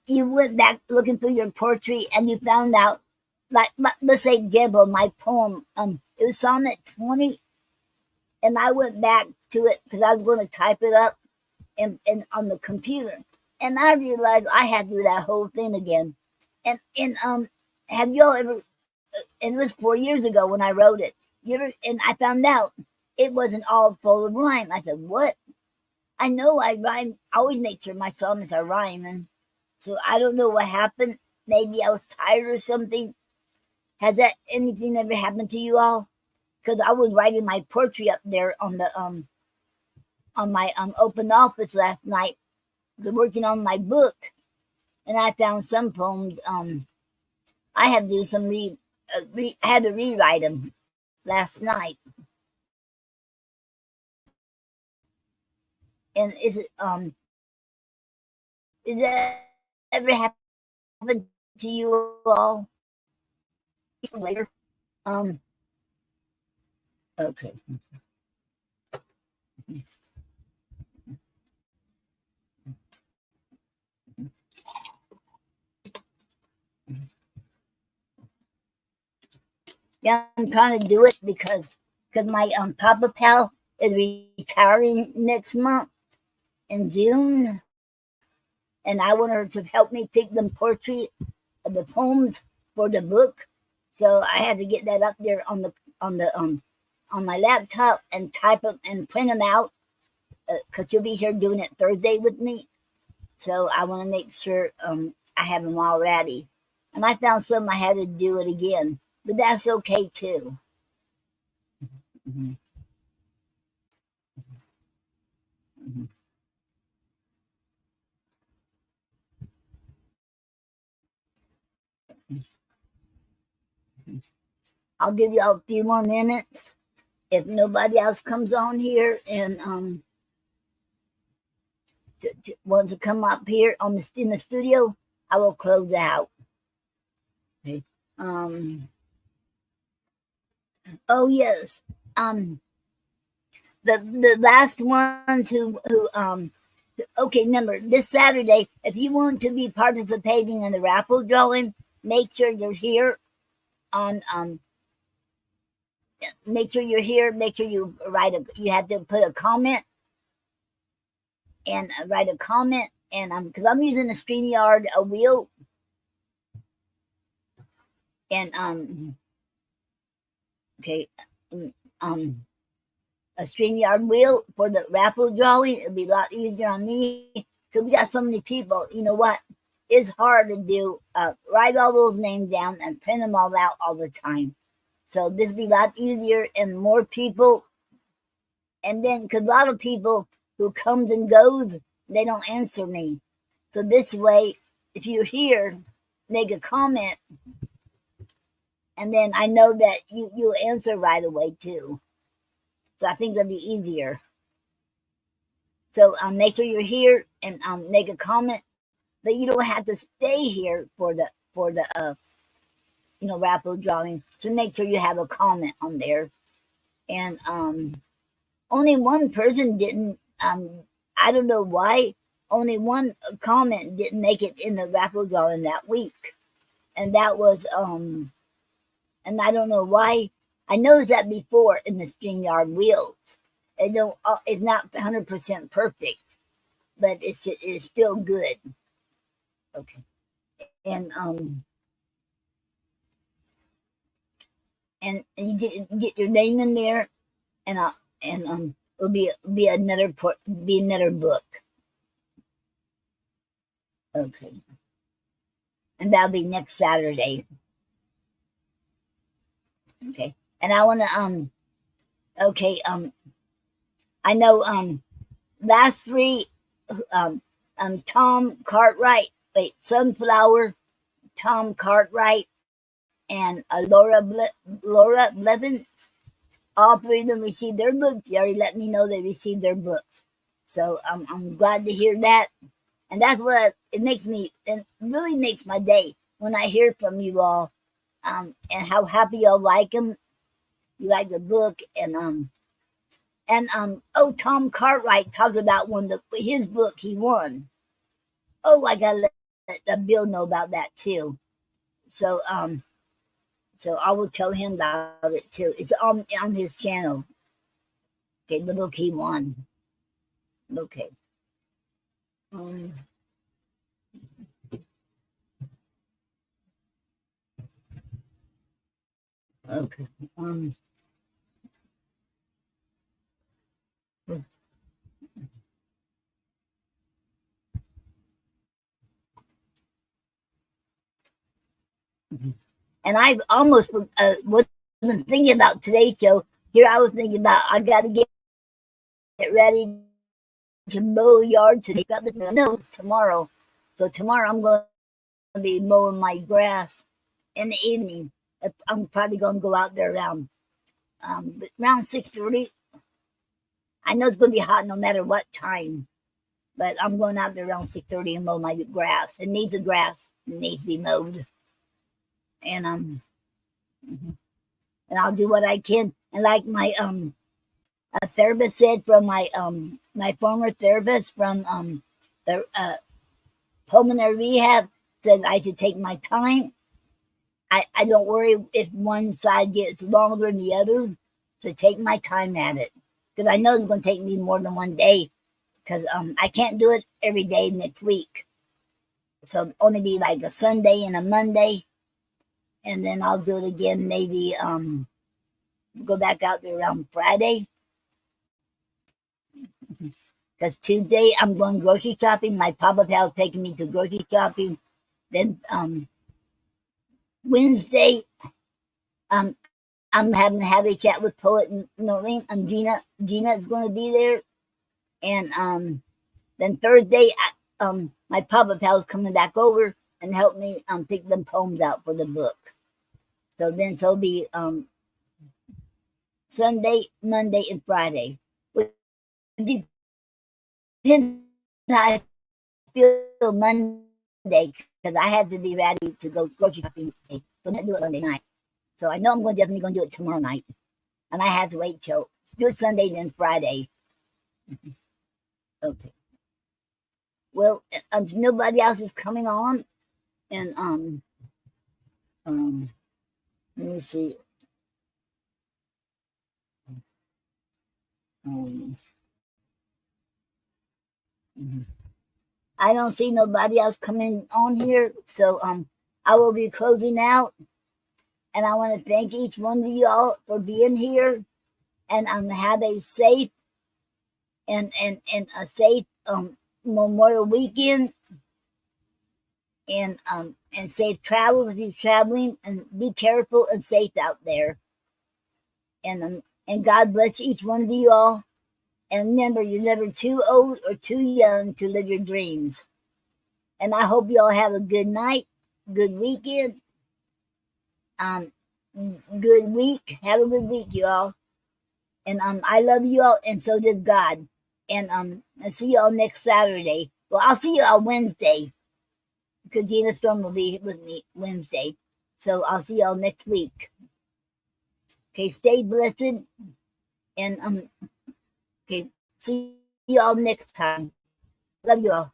you went back looking through your poetry and you found out, like, let's say Dibble, my poem, it was Sonnet 20, and I went back to it because I was going to type it up and on the computer, and I realized I had to do that whole thing again. And have y'all ever and it was 4 years ago when I wrote it. And I found out it wasn't all full of rhyme. I said, what? I know I rhyme. I always make sure my songs are rhyming. So I don't know what happened. Maybe I was tired or something. Has that anything ever happened to you all? Because I was writing my poetry up there on my open office last night, working on my book, and I found some poems. I had to do some I had to rewrite them last night. And is that ever happened to you all? Later. Um. Okay. Yeah, I'm trying to do it because my Papa Pal is retiring next month in June, and I want her to help me pick them poetry, the poems for the book. So I had to get that up there on the on my laptop and type them and print them out because you'll be here doing it Thursday with me. So I want to make sure I have them all ready. And I found some I had to do it again, but that's okay too. Mhm, mhm, mhm. I'll give you a few more minutes if nobody else comes on here and wants to come up here on in the studio. I will close out. Okay. Um. Oh yes. Um. The last ones who. Okay, remember this Saturday. If you want to be participating in the raffle drawing, make sure you're here on Make sure you're here. Make sure you write a. You have to put a comment and write a comment. And because I'm using a StreamYard a wheel and okay mm, um a StreamYard wheel for the raffle drawing. It'll be a lot easier on me because we got so many people. You know what? It's hard to do. Write all those names down and print them all out all the time. So this will be a lot easier and more people. And then, because a lot of people who comes and goes, they don't answer me. So this way, if you're here, make a comment, and then I know that you'll answer right away too. So I think that'll be easier. So make sure you're here and make a comment, but you don't have to stay here for the raffle drawing. So make sure you have a comment on there. And only one person didn't. I don't know why. Only one comment didn't make it in the raffle drawing that week, and that was and I don't know why. I noticed that before in the StreamYard wheels. It don't. It's not 100% perfect, but it's still good. Okay, and and you get your name in there, and it'll be another book. Okay, and that'll be next Saturday. Okay, and I want to okay I know last three um Tom Cartwright, wait, Sunflower, Tom Cartwright, and Laura Blevins. All three of them received their books. They already let me know they received their books. So I'm glad to hear that. And that's what it makes me, it really makes my day when I hear from you all and how happy y'all like them. You like the book and Tom Cartwright talked about his book he won. Oh, I gotta let Bill know about that too. So so I will tell him about it too. It's on his channel. Okay, the book he won. Okay. Um, Okay. And I almost wasn't thinking about today's show. Here I was thinking about I got to get ready to mow the yard today. I know it's tomorrow. So tomorrow I'm going to be mowing my grass in the evening. I'm probably going to go out there around 6:30. I know it's going to be hot no matter what time, but I'm going out there around 6:30 and mow my grass. It needs a grass. It needs to be mowed, and and I'll do what I can. And like my a therapist said from my former therapist from the pulmonary rehab said I should take my time. I don't worry if one side gets longer than the other. So take my time at it because I know it's going to take me more than one day because I can't do it every day next week. So it'll only be like a Sunday and a Monday, and then I'll do it again maybe go back out there around Friday. Because Tuesday I'm going grocery shopping. My Papa Pal's taking me to grocery shopping. Then Wednesday I'm having a happy chat with poet Noreen and Gina. Gina is going to be there, and then Thursday my Papa Pal's coming back over and help me pick them poems out for the book. So then so it'll be Sunday, Monday, and Friday. Which depends how I feel Monday because I have to be ready to go grocery shopping. So I'm not do it Monday night. So I know I'm going definitely going to do it tomorrow night, and I have to wait till do it Sunday then Friday. Okay. Well, nobody else is coming on, and let me see. Um, I don't see nobody else coming on here, so I will be closing out, and I want to thank each one of you all for being here, and have a safe and a safe Memorial Weekend, and safe travels if you're traveling, and be careful and safe out there, and God bless each one of you all. And remember, you're never too old or too young to live your dreams. And I hope you all have a good night, good weekend, good week. Have a good week, you all. And I love you all, and so does God. And I'll see you all next Saturday. Well, I'll see you all Wednesday because Gina Storm will be with me Wednesday. So I'll see you all next week. Okay, stay blessed, and okay, see you all next time. Love you all.